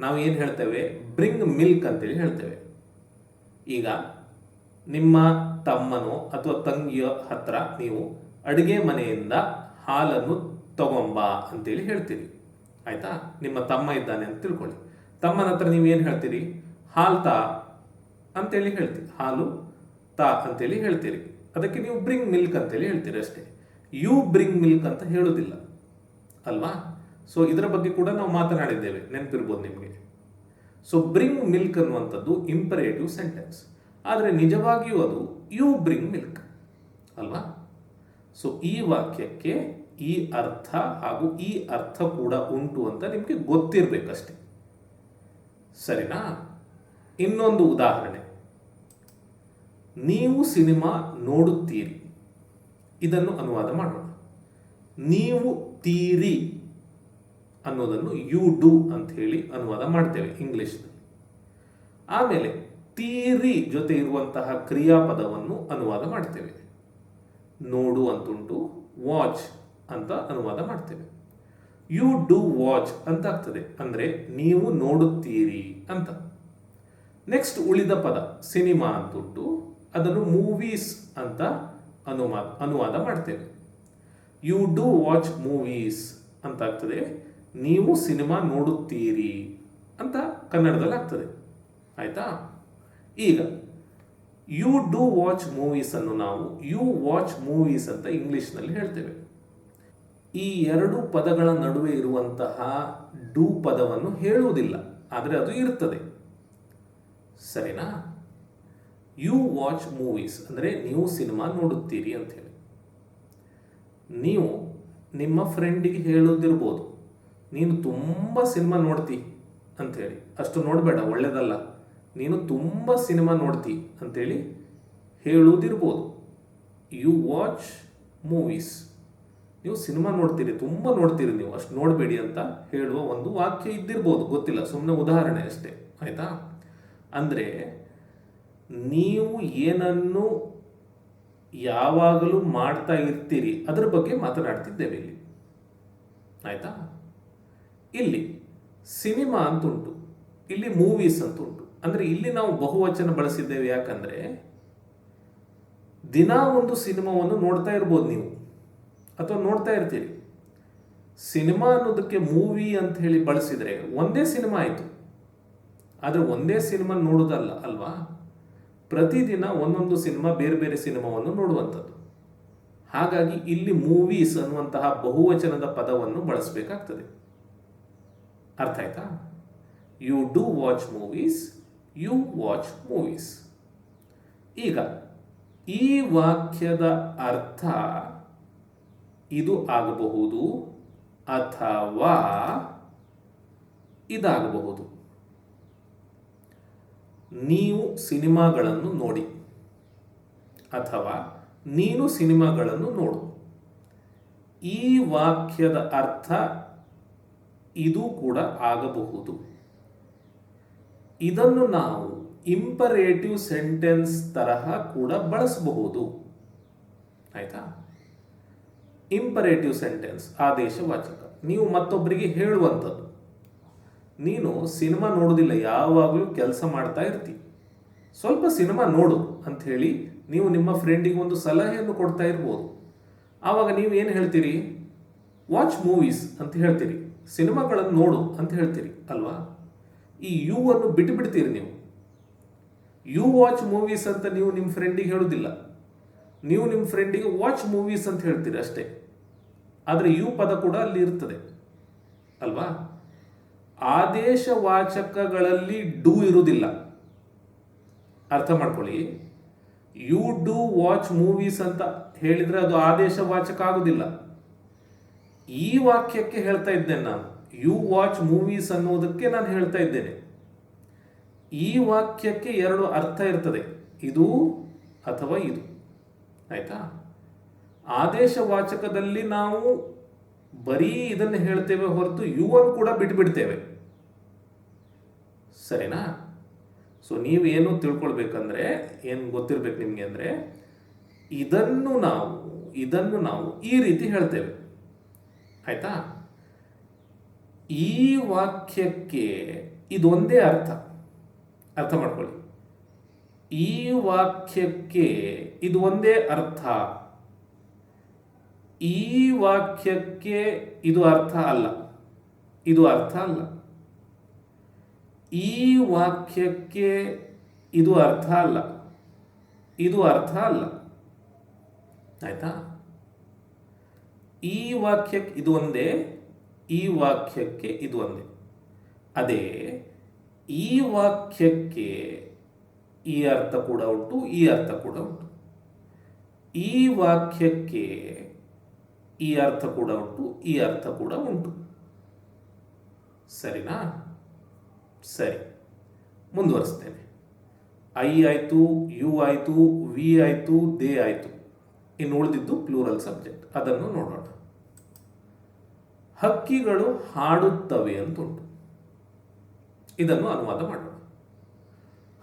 ನಾವು ಏನು ಹೇಳ್ತೇವೆ? ಬ್ರಿಂಗ್ ಮಿಲ್ಕ್ ಅಂತೇಳಿ ಹೇಳ್ತೇವೆ. ಈಗ ನಿಮ್ಮ ತಮ್ಮನೋ ಅಥವಾ ತಂಗಿಯ ಹತ್ರ ನೀವು ಅಡುಗೆ ಮನೆಯಿಂದ ಹಾಲನ್ನು ತಗೊಂಬ ಅಂತೇಳಿ ಹೇಳ್ತೀರಿ. ಆಯಿತಾ? ನಿಮ್ಮ ತಮ್ಮ ಇದ್ದಾನೆ ಅಂತ ತಿಳ್ಕೊಳ್ಳಿ. ತಮ್ಮನ ಹತ್ರ ನೀವು ಏನು ಹೇಳ್ತೀರಿ? ಹಾಲು ತಾ ಅಂತೇಳಿ ಹೇಳ್ತೀರಿ. ಹಾಲು ತಾ ಅಂತೇಳಿ ಹೇಳ್ತೀರಿ. ಅದಕ್ಕೆ ನೀವು ಬ್ರಿಂಗ್ ಮಿಲ್ಕ್ ಅಂತೇಳಿ ಹೇಳ್ತೀರಿ ಅಷ್ಟೇ. ಯು ಬ್ರಿಂಗ್ ಮಿಲ್ಕ್ ಅಂತ ಹೇಳೋದಿಲ್ಲ ಅಲ್ವಾ? ಸೊ ಇದರ ಬಗ್ಗೆ ಕೂಡ ನಾವು ಮಾತನಾಡಿದ್ದೇವೆ, ನೆನಪಿರ್ಬೋದು ನಿಮಗೆ. ಸೊ ಬ್ರಿಂಗ್ ಮಿಲ್ಕ್ ಅನ್ನುವಂಥದ್ದು ಇಂಪರೇಟಿವ್ ಸೆಂಟೆನ್ಸ್, ಆದರೆ ನಿಜವಾಗಿಯೂ ಅದು ಯು ಬ್ರಿಂಗ್ ಮಿಲ್ಕ್ ಅಲ್ವಾ? ಸೊ ಈ ವಾಕ್ಯಕ್ಕೆ ಈ ಅರ್ಥ ಹಾಗೂ ಈ ಅರ್ಥ ಕೂಡ ಉಂಟು ಅಂತ ನಿಮಗೆ ಗೊತ್ತಿರಬೇಕಷ್ಟೆ. ಸರಿನಾ? ಇನ್ನೊಂದು ಉದಾಹರಣೆ, ನೀವು ಸಿನಿಮಾ ನೋಡುತ್ತೀರಿ. ಇದನ್ನು ಅನುವಾದ ಮಾಡೋಣ. ನೀವು ತೀರಿ ಅನ್ನೋದನ್ನು ಯು ಡೂ ಅಂತ ಹೇಳಿ ಅನುವಾದ ಮಾಡ್ತೇವೆ ಇಂಗ್ಲಿಷ್ನಲ್ಲಿ. ಆಮೇಲೆ ತೀರಿ ಜೊತೆ ಇರುವಂತಹ ಕ್ರಿಯಾಪದವನ್ನು ಅನುವಾದ ಮಾಡ್ತೇವೆ. ನೋಡು ಅಂತುಂಟು, ವಾಚ್ ಅಂತ ಅನುವಾದ ಮಾಡ್ತೇವೆ. ಯು ಡೂ ವಾಚ್ ಅಂತ ಆಗ್ತದೆ, ಅಂದರೆ ನೀವು ನೋಡುತ್ತೀರಿ ಅಂತ. ನೆಕ್ಸ್ಟ್ ಉಳಿದ ಪದ ಸಿನಿಮಾ ಅಂತುಂಟು, ಅದನ್ನು ಮೂವೀಸ್ ಅಂತ ಅನುವಾದ ಮಾಡ್ತೇವೆ. ಯು ಡೂ ವಾಚ್ ಮೂವೀಸ್ ಅಂತ ಆಗ್ತದೆ, ನೀವು ಸಿನಿಮಾ ನೋಡುತ್ತೀರಿ ಅಂತ ಕನ್ನಡದಲ್ಲಿ ಆಗ್ತದೆ. ಆಯಿತಾ? ಈಗ ಯು ಡೂ ವಾಚ್ ಮೂವೀಸ್ ಅನ್ನು ನಾವು ಯು ವಾಚ್ ಮೂವೀಸ್ ಅಂತ ಇಂಗ್ಲಿಷ್ನಲ್ಲಿ ಹೇಳ್ತೇವೆ. ಈ ಎರಡು ಪದಗಳ ನಡುವೆ ಇರುವಂತಹ ಡೂ ಪದವನ್ನು ಹೇಳುವುದಿಲ್ಲ, ಆದರೆ ಅದು ಇರ್ತದೆ. ಸರಿನಾ? ಯು ವಾಚ್ ಮೂವೀಸ್ ಅಂದರೆ ನೀವು ಸಿನಿಮಾ ನೋಡುತ್ತೀರಿ ಅಂತ ಹೇಳಿ. ನೀವು ನಿಮ್ಮ ಫ್ರೆಂಡಿಗೆ ಹೇಳೋದಿರ್ಬೋದು, ನೀನು ತುಂಬ ಸಿನಿಮಾ ನೋಡ್ತಿ ಅಂಥೇಳಿ. ಅಷ್ಟು ನೋಡಬೇಡ, ಒಳ್ಳೆಯದಲ್ಲ, ನೀನು ತುಂಬ ಸಿನಿಮಾ ನೋಡ್ತಿ ಅಂಥೇಳಿ ಹೇಳುವುದಿರ್ಬೋದು. ಯು ವಾಚ್ ಮೂವೀಸ್, ನೀವು ಸಿನಿಮಾ ನೋಡ್ತೀರಿ, ತುಂಬ ನೋಡ್ತೀರಿ, ನೀವು ಅಷ್ಟು ನೋಡಬೇಡಿ ಅಂತ ಹೇಳುವ ಒಂದು ವಾಕ್ಯ ಇದ್ದಿರ್ಬೋದು, ಗೊತ್ತಿಲ್ಲ, ಸುಮ್ಮನೆ ಉದಾಹರಣೆ ಅಷ್ಟೇ. ಆಯಿತಾ? ಅಂದರೆ ನೀವು ಏನನ್ನು ಯಾವಾಗಲೂ ಮಾಡ್ತಾ ಇರ್ತೀರಿ ಅದರ ಬಗ್ಗೆ ಮಾತನಾಡ್ತಿದ್ದೇವೆ ಇಲ್ಲಿ. ಆಯಿತಾ? ಇಲ್ಲಿ ಸಿನಿಮಾ ಅಂತುಂಟು, ಇಲ್ಲಿ ಮೂವೀಸ್ ಅಂತುಂಟು. ಅಂದರೆ ಇಲ್ಲಿ ನಾವು ಬಹುವಚನ ಬಳಸಿದ್ದೇವೆ. ಯಾಕಂದರೆ ದಿನ ಒಂದು ಸಿನಿಮಾವನ್ನು ನೋಡ್ತಾ ಇರ್ಬೋದು ನೀವು, ಅಥವಾ ನೋಡ್ತಾ ಇರ್ತೀರಿ. ಸಿನಿಮಾ ಅನ್ನೋದಕ್ಕೆ ಮೂವಿ ಅಂತ ಹೇಳಿ ಬಳಸಿದರೆ ಒಂದೇ ಸಿನಿಮಾ ಆಯಿತು. ಆದರೆ ಒಂದೇ ಸಿನಿಮಾ ನೋಡೋದಲ್ಲ ಅಲ್ವಾ, ಪ್ರತಿದಿನ ಒಂದೊಂದು ಸಿನಿಮಾ, ಬೇರೆ ಬೇರೆ ಸಿನಿಮಾವನ್ನು ನೋಡುವಂಥದ್ದು. ಹಾಗಾಗಿ ಇಲ್ಲಿ ಮೂವೀಸ್ ಅನ್ನುವಂತಹ ಬಹುವಚನದ ಪದವನ್ನು ಬಳಸಬೇಕಾಗ್ತದೆ. ಅರ್ಥ ಆಯ್ತಾ? You do watch movies, you watch movies. ಈಗ ಈ ವಾಕ್ಯದ ಅರ್ಥ ಇದು ಆಗಬಹುದು ಅಥವಾ ಇದಾಗಬಹುದು. ನೀವು ಸಿನಿಮಾಗಳನ್ನು ನೋಡಿ ಅಥವಾ ನೀನು ಸಿನಿಮಾಗಳನ್ನು ನೋಡು. ಈ ವಾಕ್ಯದ ಅರ್ಥ ಇದು ಕೂಡ ಆಗಬಹುದು. ಇದನ್ನು ನಾವು ಇಂಪರೇಟಿವ್ ಸೆಂಟೆನ್ಸ್ ತರಹ ಕೂಡ ಬಳಸಬಹುದು. ಆಯ್ತಾ? ಇಂಪರೇಟಿವ್ ಸೆಂಟೆನ್ಸ್ ಆದೇಶವಾಚಕ. ನೀವು ಮತ್ತೊಬ್ಬರಿಗೆ ಹೇಳುವಂಥದ್ದು. ನೀನು ಸಿನಿಮಾ ನೋಡೋದಿಲ್ಲ, ಯಾವಾಗಲೂ ಕೆಲಸ ಮಾಡ್ತಾ ಇರ್ತಿ, ಸ್ವಲ್ಪ ಸಿನಿಮಾ ನೋಡು ಅಂಥೇಳಿ ನೀವು ನಿಮ್ಮ ಫ್ರೆಂಡಿಗೆ ಒಂದು ಸಲಹೆಯನ್ನು ಕೊಡ್ತಾ ಇರ್ಬೋದು. ಆವಾಗ ನೀವು ಏನು ಹೇಳ್ತೀರಿ? ವಾಚ್ ಮೂವೀಸ್ ಅಂತ ಹೇಳ್ತೀರಿ, ಸಿನಿಮಾಗಳನ್ನು ನೋಡು ಅಂತ ಹೇಳ್ತೀರಿ ಅಲ್ವಾ? ಈ ಯು ಅನ್ನು ಬಿಟ್ಟು ಬಿಡ್ತೀರಿ ನೀವು. ಯು ವಾಚ್ ಮೂವೀಸ್ ಅಂತ ನೀವು ನಿಮ್ಮ ಫ್ರೆಂಡಿಗೆ ಹೇಳೋದಿಲ್ಲ, ನೀವು ನಿಮ್ಮ ಫ್ರೆಂಡಿಗೆ ವಾಚ್ ಮೂವೀಸ್ ಅಂತ ಹೇಳ್ತೀರಿ ಅಷ್ಟೇ. ಆದರೆ ಯು ಪದ ಕೂಡ ಅಲ್ಲಿ ಇರ್ತದೆ ಅಲ್ವಾ? ಆದೇಶವಾಚಕಗಳಲ್ಲಿ ಡೂ ಇರುವುದಿಲ್ಲ. ಅರ್ಥ ಮಾಡ್ಕೊಳ್ಳಿ. ಯು ಡೂ ವಾಚ್ ಮೂವೀಸ್ ಅಂತ ಹೇಳಿದರೆ ಅದು ಆದೇಶವಾಚಕ ಆಗುವುದಿಲ್ಲ. ಈ ವಾಕ್ಯಕ್ಕೆ ಹೇಳ್ತಾ ಇದ್ದೇನೆ ನಾನು, ಯು ವಾಚ್ ಮೂವೀಸ್ ಅನ್ನೋದಕ್ಕೆ ನಾನು ಹೇಳ್ತಾ ಇದ್ದೇನೆ. ಈ ವಾಕ್ಯಕ್ಕೆ ಎರಡು ಅರ್ಥ ಇರ್ತದೆ, ಇದು ಅಥವಾ ಇದು. ಆಯ್ತಾ? ಆದೇಶವಾಚಕದಲ್ಲಿ ನಾವು ಬರೀ ಇದನ್ನು ಹೇಳ್ತೇವೆ ಹೊರತು ಯು ಅನ್ನು ಕೂಡ ಬಿಟ್ಬಿಡ್ತೇವೆ. ಸರಿನಾ? ಸೊ ನೀವೇನು ತಿಳ್ಕೊಳ್ಬೇಕಂದ್ರೆ, ಏನು ಗೊತ್ತಿರ್ಬೇಕು ನಿಮಗೆ ಅಂದರೆ, ಇದನ್ನು ನಾವು ಈ ರೀತಿ ಹೇಳ್ತೇವೆ. ಆಯ್ತಾ? ಈ ವಾಕ್ಯಕ್ಕೆ ಇದೊಂದೇ ಅರ್ಥ ಮಾಡ್ಕೊಳ್ಳಿ. ಈ ವಾಕ್ಯಕ್ಕೆ ಇದು ಒಂದೇ ಅರ್ಥ, ಈ ವಾಕ್ಯಕ್ಕೆ ಇದು ಅರ್ಥ ಅಲ್ಲ, ಇದು ಅರ್ಥ ಅಲ್ಲ. ಈ ವಾಕ್ಯಕ್ಕೆ ಇದು ಅರ್ಥ ಅಲ್ಲ, ಇದು ಅರ್ಥ ಅಲ್ಲ. ಆಯ್ತಾ? ಈ ವಾಕ್ಯಕ್ಕೆ ಇದು ಒಂದೇ, ಈ ವಾಕ್ಯಕ್ಕೆ ಇದು ಒಂದೇ. ಅದೇ ಈ ವಾಕ್ಯಕ್ಕೆ ಈ ಅರ್ಥ ಕೂಡ ಉಂಟು, ಈ ಅರ್ಥ ಕೂಡ ಉಂಟು. ಈ ವಾಕ್ಯಕ್ಕೆ ಈ ಅರ್ಥ ಕೂಡ ಉಂಟು, ಈ ಅರ್ಥ ಕೂಡ ಉಂಟು. ಸರಿನಾ? ಸರಿ, ಮುಂದುವರಿಸ್ತೇನೆ. ಐ ಆಯಿತು, ಯು ಆಯಿತು, ವಿ ಆಯಿತು, ದೇ ಆಯಿತು. ಇನ್ನು ಉಳಿದಿದ್ದು ಪ್ಲೂರಲ್ ಸಬ್ಜೆಕ್ಟ್, ಅದನ್ನು ನೋಡೋಣ. ಹಕ್ಕಿಗಳು ಹಾಡುತ್ತವೆ ಅಂತುಂಟು. ಇದನ್ನು ಅನುವಾದ ಮಾಡೋಣ.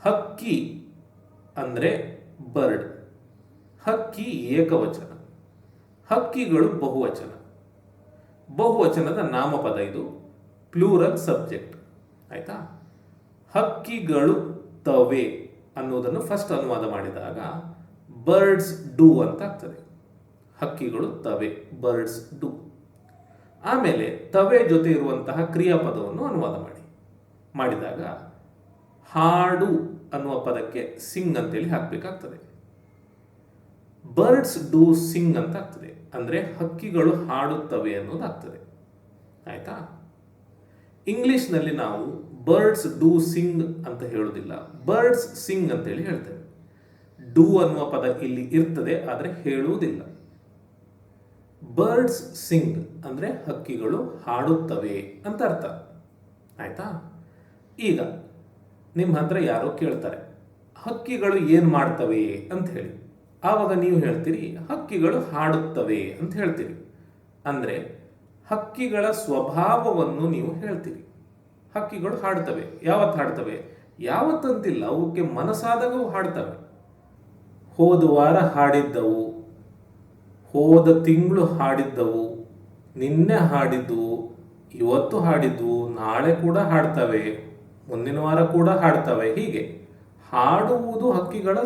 ಹಕ್ಕಿ ಅಂದರೆ ಬರ್ಡ್, ಹಕ್ಕಿ ಏಕವಚನ, ಹಕ್ಕಿಗಳು ಬಹುವಚನ. ಬಹುವಚನದ ನಾಮಪದ ಇದು, ಪ್ಲೂರಲ್ ಸಬ್ಜೆಕ್ಟ್. ಆಯ್ತಾ? ಹಕ್ಕಿಗಳು ತವೆ ಅನ್ನೋದನ್ನು ಫಸ್ಟ್ ಅನುವಾದ ಮಾಡಿದಾಗ ಬರ್ಡ್ಸ್ ಡೂ ಅಂತ ಆಗ್ತದೆ. ಹಕ್ಕಿಗಳು ತವೆ, ಬರ್ಡ್ಸ್ ಡೂ. ಆಮೇಲೆ ತವೆ ಜೊತೆ ಇರುವಂತಹ ಕ್ರಿಯಾಪದವನ್ನು ಅನುವಾದ ಮಾಡಿದಾಗ ಹಾಡು ಅನ್ನುವ ಪದಕ್ಕೆ ಸಿಂಗ್ ಅಂತೇಳಿ ಹಾಕಬೇಕಾಗ್ತದೆ. ಬರ್ಡ್ಸ್ ಡೂ ಸಿಂಗ್ ಅಂತ ಆಗ್ತದೆ. ಅಂದರೆ ಹಕ್ಕಿಗಳು ಹಾಡುತ್ತವೆ ಅನ್ನೋದಾಗ್ತದೆ. ಆಯ್ತಾ? ಇಂಗ್ಲಿಷ್ನಲ್ಲಿ ನಾವು ಬರ್ಡ್ಸ್ ಡೂ ಸಿಂಗ್ ಅಂತ ಹೇಳೋದಿಲ್ಲ, ಬರ್ಡ್ಸ್ ಸಿಂಗ್ ಅಂತೇಳಿ ಹೇಳ್ತೇವೆ. ಡೂ ಅನ್ನುವ ಪದ ಇಲ್ಲಿ ಇರ್ತದೆ, ಆದರೆ ಹೇಳುವುದಿಲ್ಲ. ಬರ್ಡ್ಸ್ ಸಿಂಗ್ ಅಂದರೆ ಹಕ್ಕಿಗಳು ಹಾಡುತ್ತವೆ ಅಂತ ಅರ್ಥ. ಆಯ್ತಾ? ಈಗ ನಿಮ್ಮ ಹತ್ರ ಯಾರೋ ಕೇಳ್ತಾರೆ ಹಕ್ಕಿಗಳು ಏನು ಮಾಡ್ತವೆ ಅಂತ ಹೇಳಿ. ಆವಾಗ ನೀವು ಹೇಳ್ತೀರಿ ಹಕ್ಕಿಗಳು ಹಾಡುತ್ತವೆ ಅಂತ ಹೇಳ್ತೀರಿ. ಅಂದರೆ ಹಕ್ಕಿಗಳ ಸ್ವಭಾವವನ್ನು ನೀವು ಹೇಳ್ತೀರಿ. ಹಕ್ಕಿಗಳು ಹಾಡ್ತವೆ. ಯಾವತ್ತು ಹಾಡ್ತವೆ? ಯಾವತ್ತಂತಿಲ್ಲ, ಅವಕ್ಕೆ ಮನಸ್ಸಾದಾಗೂ ಹಾಡ್ತವೆ. ಹೋದ ವಾರ ಹಾಡಿದ್ದವು, ಹೋದ ತಿಂಗಳು ಹಾಡಿದ್ದವು, ನಿನ್ನೆ ಹಾಡಿದ್ದವು, ಇವತ್ತು ಹಾಡಿದ್ವು, ನಾಳೆ ಕೂಡ ಹಾಡ್ತವೆ, ಮುಂದಿನ ವಾರ ಕೂಡ ಹಾಡ್ತವೆ. ಹೀಗೆ ಹಾಡುವುದು ಹಕ್ಕಿಗಳ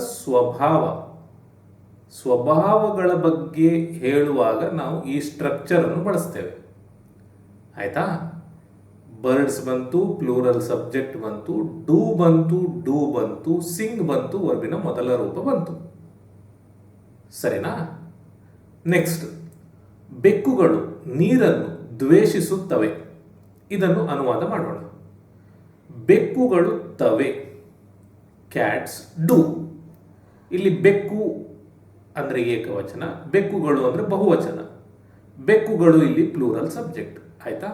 ಸ್ವಭಾವಗಳ ಬಗ್ಗೆ ಹೇಳುವಾಗ ನಾವು ಈ ಸ್ಟ್ರಕ್ಚರನ್ನು ಬಳಸ್ತೇವೆ. ಆಯ್ತಾ? ಬರ್ಡ್ಸ್ ಬಂತು, ಪ್ಲೂರಲ್ ಸಬ್ಜೆಕ್ಟ್ ಬಂತು, ಡೂ ಬಂತು, ಸಿಂಗ್ ಬಂತು, ವರ್ಬಿನ ಮೊದಲ ರೂಪ ಬಂತು. ಸರಿನಾ? ನೆಕ್ಸ್ಟ್, ಬೆಕ್ಕುಗಳು ನೀರನ್ನು ದ್ವೇಷಿಸುತ್ತವೆ. ಇದನ್ನು ಅನುವಾದ ಮಾಡೋಣ. ಬೆಕ್ಕುಗಳು ತವೆ, ಕ್ಯಾಟ್ಸ್ ಡೂ. ಇಲ್ಲಿ ಬೆಕ್ಕು ಅಂದರೆ ಏಕವಚನ, ಬೆಕ್ಕುಗಳು ಅಂದರೆ ಬಹುವಚನ. ಬೆಕ್ಕುಗಳು ಇಲ್ಲಿ ಪ್ಲೂರಲ್ ಸಬ್ಜೆಕ್ಟ್. ಆಯ್ತಾ?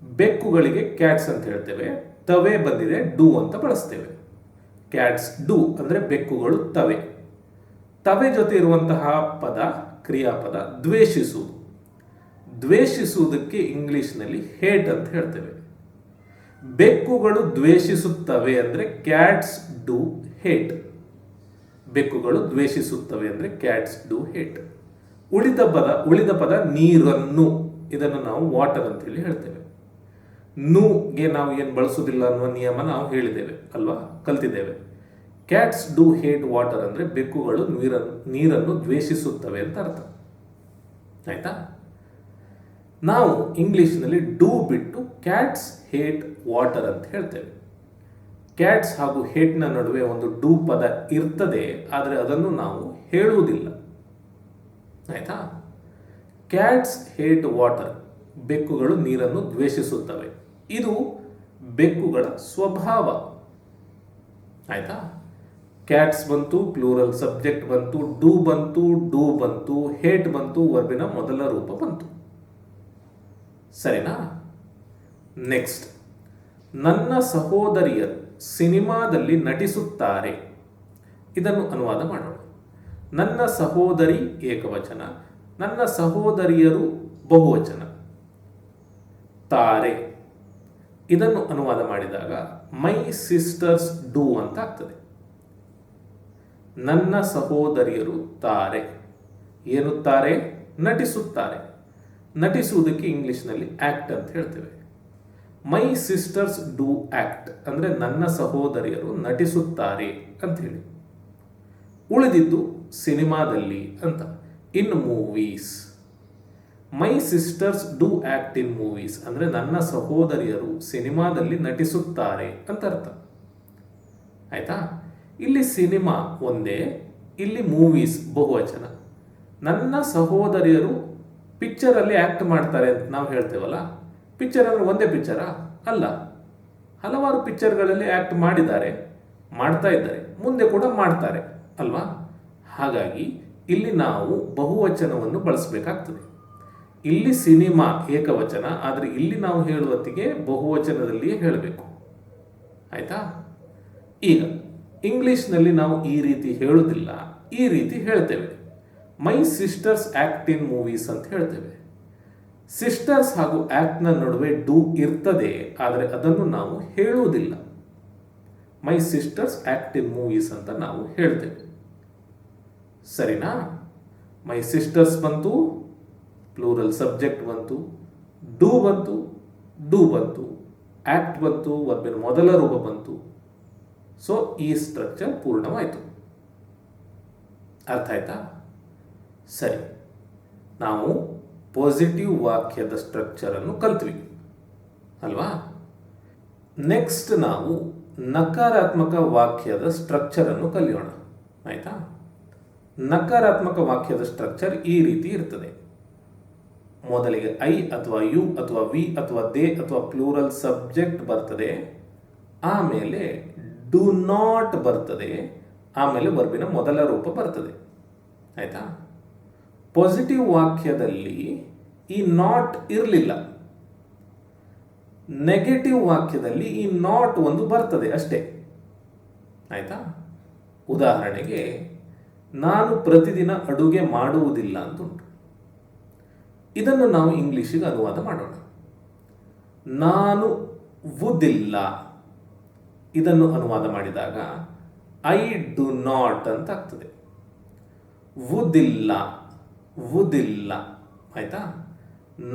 ಬೆಕ್ಕುಗಳಿಗೆ ಕ್ಯಾಟ್ಸ್ ಅಂತ ಹೇಳ್ತೇವೆ, ತವೆ ಬಂದಿದೆ ಡೂ ಅಂತ ಬಳಸ್ತೇವೆ. ಕ್ಯಾಟ್ಸ್ ಡೂ ಅಂದರೆ ಬೆಕ್ಕುಗಳು ತವೆ. ತವೆ ಜೊತೆ ಇರುವಂತಹ ಪದ ಕ್ರಿಯಾಪದ ದ್ವೇಷಿಸುವುದು. ದ್ವೇಷಿಸುವುದಕ್ಕೆ ಇಂಗ್ಲಿಷ್ನಲ್ಲಿ ಹೇಟ್ ಅಂತ ಹೇಳ್ತೇವೆ. ಬೆಕ್ಕುಗಳು ದ್ವೇಷಿಸುತ್ತವೆ ಅಂದರೆ ಕ್ಯಾಟ್ಸ್ ಡೂ ಹೇಟ್. ಬೆಕ್ಕುಗಳು ದ್ವೇಷಿಸುತ್ತವೆ ಅಂದರೆ ಕ್ಯಾಟ್ಸ್ ಡೂ ಹೇಟ್. ಉಳಿದ ಪದ ನೀರನ್ನು, ಇದನ್ನು ನಾವು ವಾಟರ್ ಅಂತ ಹೇಳಿ ಹೇಳ್ತೇವೆ. ನೂಗೆ ನಾವು ಏನು ಬಳಸೋದಿಲ್ಲ ಅನ್ನುವ ನಿಯಮ ನಾವು ಹೇಳಿದ್ದೇವೆ ಅಲ್ವಾ, ಕಲ್ತಿದ್ದೇವೆ. ಕ್ಯಾಟ್ಸ್ ಡೂ ಹೇಟ್ ವಾಟರ್ ಅಂದರೆ ಬೆಕ್ಕುಗಳು ನೀರನ್ನು ದ್ವೇಷಿಸುತ್ತವೆ ಅಂತ ಅರ್ಥ. ಆಯ್ತಾ? ನಾವು ಇಂಗ್ಲಿಷ್ನಲ್ಲಿ ಡೂ ಬಿಟ್ಟು ಕ್ಯಾಟ್ಸ್ ಹೇಟ್ ವಾಟರ್ ಅಂತ ಹೇಳ್ತೇವೆ. ಕ್ಯಾಟ್ಸ್ ಹಾಗೂ ಹೇಟ್ನ ನಡುವೆ ಒಂದು ಡೂ ಪದ ಇರ್ತದೆ, ಆದರೆ ಅದನ್ನು ನಾವು ಹೇಳುವುದಿಲ್ಲ. ಆಯ್ತಾ? ಕ್ಯಾಟ್ಸ್ ಹೇಟ್ ವಾಟರ್, ಬೆಕ್ಕುಗಳು ನೀರನ್ನು ದ್ವೇಷಿಸುತ್ತವೆ. ಇದು ಬೆಕ್ಕುಗಳ ಸ್ವಭಾವ. ಆಯ್ತಾ? ಕ್ಯಾಟ್ಸ್ ಬಂತು, ಪ್ಲೂರಲ್ ಸಬ್ಜೆಕ್ಟ್ ಬಂತು, ಡೂ ಬಂತು, ಹೇಟ್ ಬಂತು, ವರ್ಬಿನ ಮೊದಲ ರೂಪ ಬಂತು. ಸರಿನಾ? ನೆಕ್ಸ್ಟ್, ನನ್ನ ಸಹೋದರಿಯರು ಸಿನಿಮಾದಲ್ಲಿ ನಟಿಸುತ್ತಾರೆ. ಇದನ್ನು ಅನುವಾದ ಮಾಡೋಣ. ನನ್ನ ಸಹೋದರಿ ಏಕವಚನ, ನನ್ನ ಸಹೋದರಿಯರು ಬಹುವಚನ. ತಾರೆ, ಇದನ್ನು ಅನುವಾದ ಮಾಡಿದಾಗ ಮೈ ಸಿಸ್ಟರ್ಸ್ ಡೂ ಅಂತ ಆಗ್ತದೆ. ನನ್ನ ಸಹೋದರಿಯರು ತಾರೆ. ಏನು ತಾರೆ? ನಟಿಸುತ್ತಾರೆ. ನಟಿಸುವುದಕ್ಕೆ ಇಂಗ್ಲಿಷ್ನಲ್ಲಿ ಆಕ್ಟ್ ಅಂತ ಹೇಳ್ತೇವೆ. ಮೈ ಸಿಸ್ಟರ್ಸ್ ಡೂ ಆಕ್ಟ್ ಅಂದರೆ ನನ್ನ ಸಹೋದರಿಯರು ನಟಿಸುತ್ತಾರೆ ಅಂತ ಹೇಳಿ. ಉಳಿದಿದ್ದು ಸಿನಿಮಾದಲ್ಲಿ ಅಂತ, ಇನ್ movies. My sisters do act in movies ಅಂದರೆ ನನ್ನ ಸಹೋದರಿಯರು ಸಿನಿಮಾದಲ್ಲಿ ನಟಿಸುತ್ತಾರೆ ಅಂತ ಅರ್ಥ. ಆಯ್ತಾ? ಇಲ್ಲಿ ಸಿನಿಮಾ ಒಂದೇ, ಇಲ್ಲಿ ಮೂವೀಸ್ ಬಹುವಚನ. ನನ್ನ ಸಹೋದರಿಯರು ಪಿಕ್ಚರಲ್ಲಿ ಆಕ್ಟ್ ಮಾಡ್ತಾರೆ ಅಂತ ನಾವು ಹೇಳ್ತೇವಲ್ಲ, ಪಿಕ್ಚರ್ ಅಂದರೆ ಒಂದೇ ಪಿಕ್ಚರಾ? ಅಲ್ಲ, ಹಲವಾರು ಪಿಕ್ಚರ್ಗಳಲ್ಲಿ ಆಕ್ಟ್ ಮಾಡಿದ್ದಾರೆ, ಮಾಡ್ತಾ ಇದ್ದಾರೆ, ಮುಂದೆ ಕೂಡ ಮಾಡ್ತಾರೆ ಅಲ್ವಾ? ಹಾಗಾಗಿ ಇಲ್ಲಿ ನಾವು ಬಹುವಚನವನ್ನು ಬಳಸಬೇಕಾಗ್ತದೆ. ಇಲ್ಲಿ ಸಿನಿಮಾ ಏಕವಚನ, ಆದರೆ ಇಲ್ಲಿ ನಾವು ಹೇಳುವತ್ತಿಗೆ ಬಹುವಚನದಲ್ಲಿಯೇ ಹೇಳಬೇಕು. ಆಯ್ತಾ? ಈಗ ಇಂಗ್ಲಿಷ್ನಲ್ಲಿ ನಾವು ಈ ರೀತಿ ಹೇಳುವುದಿಲ್ಲ, ಈ ರೀತಿ ಹೇಳ್ತೇವೆ. ಮೈ ಸಿಸ್ಟರ್ಸ್ ಆಕ್ಟ್ ಇನ್ ಮೂವೀಸ್ ಅಂತ ಹೇಳ್ತೇವೆ. ಸಿಸ್ಟರ್ಸ್ ಹಾಗೂ ಆಕ್ಟ್ನ ನಡುವೆ ಡೂ ಇರ್ತದೆ, ಆದರೆ ಅದನ್ನು ನಾವು ಹೇಳುವುದಿಲ್ಲ. ಮೈ ಸಿಸ್ಟರ್ಸ್ ಆಕ್ಟ್ ಇನ್ ಮೂವೀಸ್ ಅಂತ ನಾವು ಹೇಳ್ತೇವೆ. ಸರಿನಾ? ಮೈ ಸಿಸ್ಟರ್ಸ್ ಬಂತು, ಪ್ಲೂರಲ್ ಸಬ್ಜೆಕ್ಟ್ ಬಂತು, ಡೂ ಬಂತು, ಆಕ್ಟ್ ಬಂತು, ವರ್ಬಿನ ಮೊದಲ ರೂಪ ಬಂತು. ಸೊ ಈ ಸ್ಟ್ರಕ್ಚರ್ ಪೂರ್ಣವಾಯಿತು. ಅರ್ಥ ಆಯ್ತಾ? ಸರಿ, ನಾವು ಪಾಸಿಟಿವ್ ವಾಕ್ಯದ ಸ್ಟ್ರಕ್ಚರನ್ನು ಕಲ್ತ್ವಿ ಅಲ್ವಾ? ನೆಕ್ಸ್ಟ್ ನಾವು ನಕಾರಾತ್ಮಕ ವಾಕ್ಯದ ಸ್ಟ್ರಕ್ಚರನ್ನು ಕಲಿಯೋಣ. ಆಯ್ತಾ? ನಕಾರಾತ್ಮಕ ವಾಕ್ಯದ ಸ್ಟ್ರಕ್ಚರ್ ಈ ರೀತಿ ಇರ್ತದೆ. ಮೊದಲಿಗೆ ಐ ಅಥವಾ ಯು ಅಥವಾ ವಿ ಅಥವಾ ದೇ ಅಥವಾ ಪ್ಲೂರಲ್ ಸಬ್ಜೆಕ್ಟ್ ಬರ್ತದೆ, ಆಮೇಲೆ ಡು ನಾಟ್ ಬರ್ತದೆ, ಆಮೇಲೆ ವರ್ಬಿನ ಮೊದಲ ರೂಪ ಬರ್ತದೆ. ಆಯ್ತಾ? ಪಾಸಿಟಿವ್ ವಾಕ್ಯದಲ್ಲಿ ಈ ನಾಟ್ ಇರಲಿಲ್ಲ. ನೆಗೆಟಿವ್ ವಾಕ್ಯದಲ್ಲಿ ಈ ನಾಟ್ ಒಂದು ಬರ್ತದೆ ಅಷ್ಟೇ. ಆಯ್ತಾ? ಉದಾಹರಣೆಗೆ, ನಾನು ಪ್ರತಿದಿನ ಅಡುಗೆ ಮಾಡುವುದಿಲ್ಲ ಅಂತುಂಟು. ಇದನ್ನು ನಾವು ಇಂಗ್ಲಿಷಿಗೆ ಅನುವಾದ ಮಾಡೋಣ. ನಾನು ವುದಿಲ್ಲ, ಇದನ್ನು ಅನುವಾದ ಮಾಡಿದಾಗ ಐ ಡು ನಾಟ್ ಅಂತ ಆಗ್ತದೆ. ವುದಿಲ್ಲ, ವುದಿಲ್ಲ. ಆಯ್ತಾ?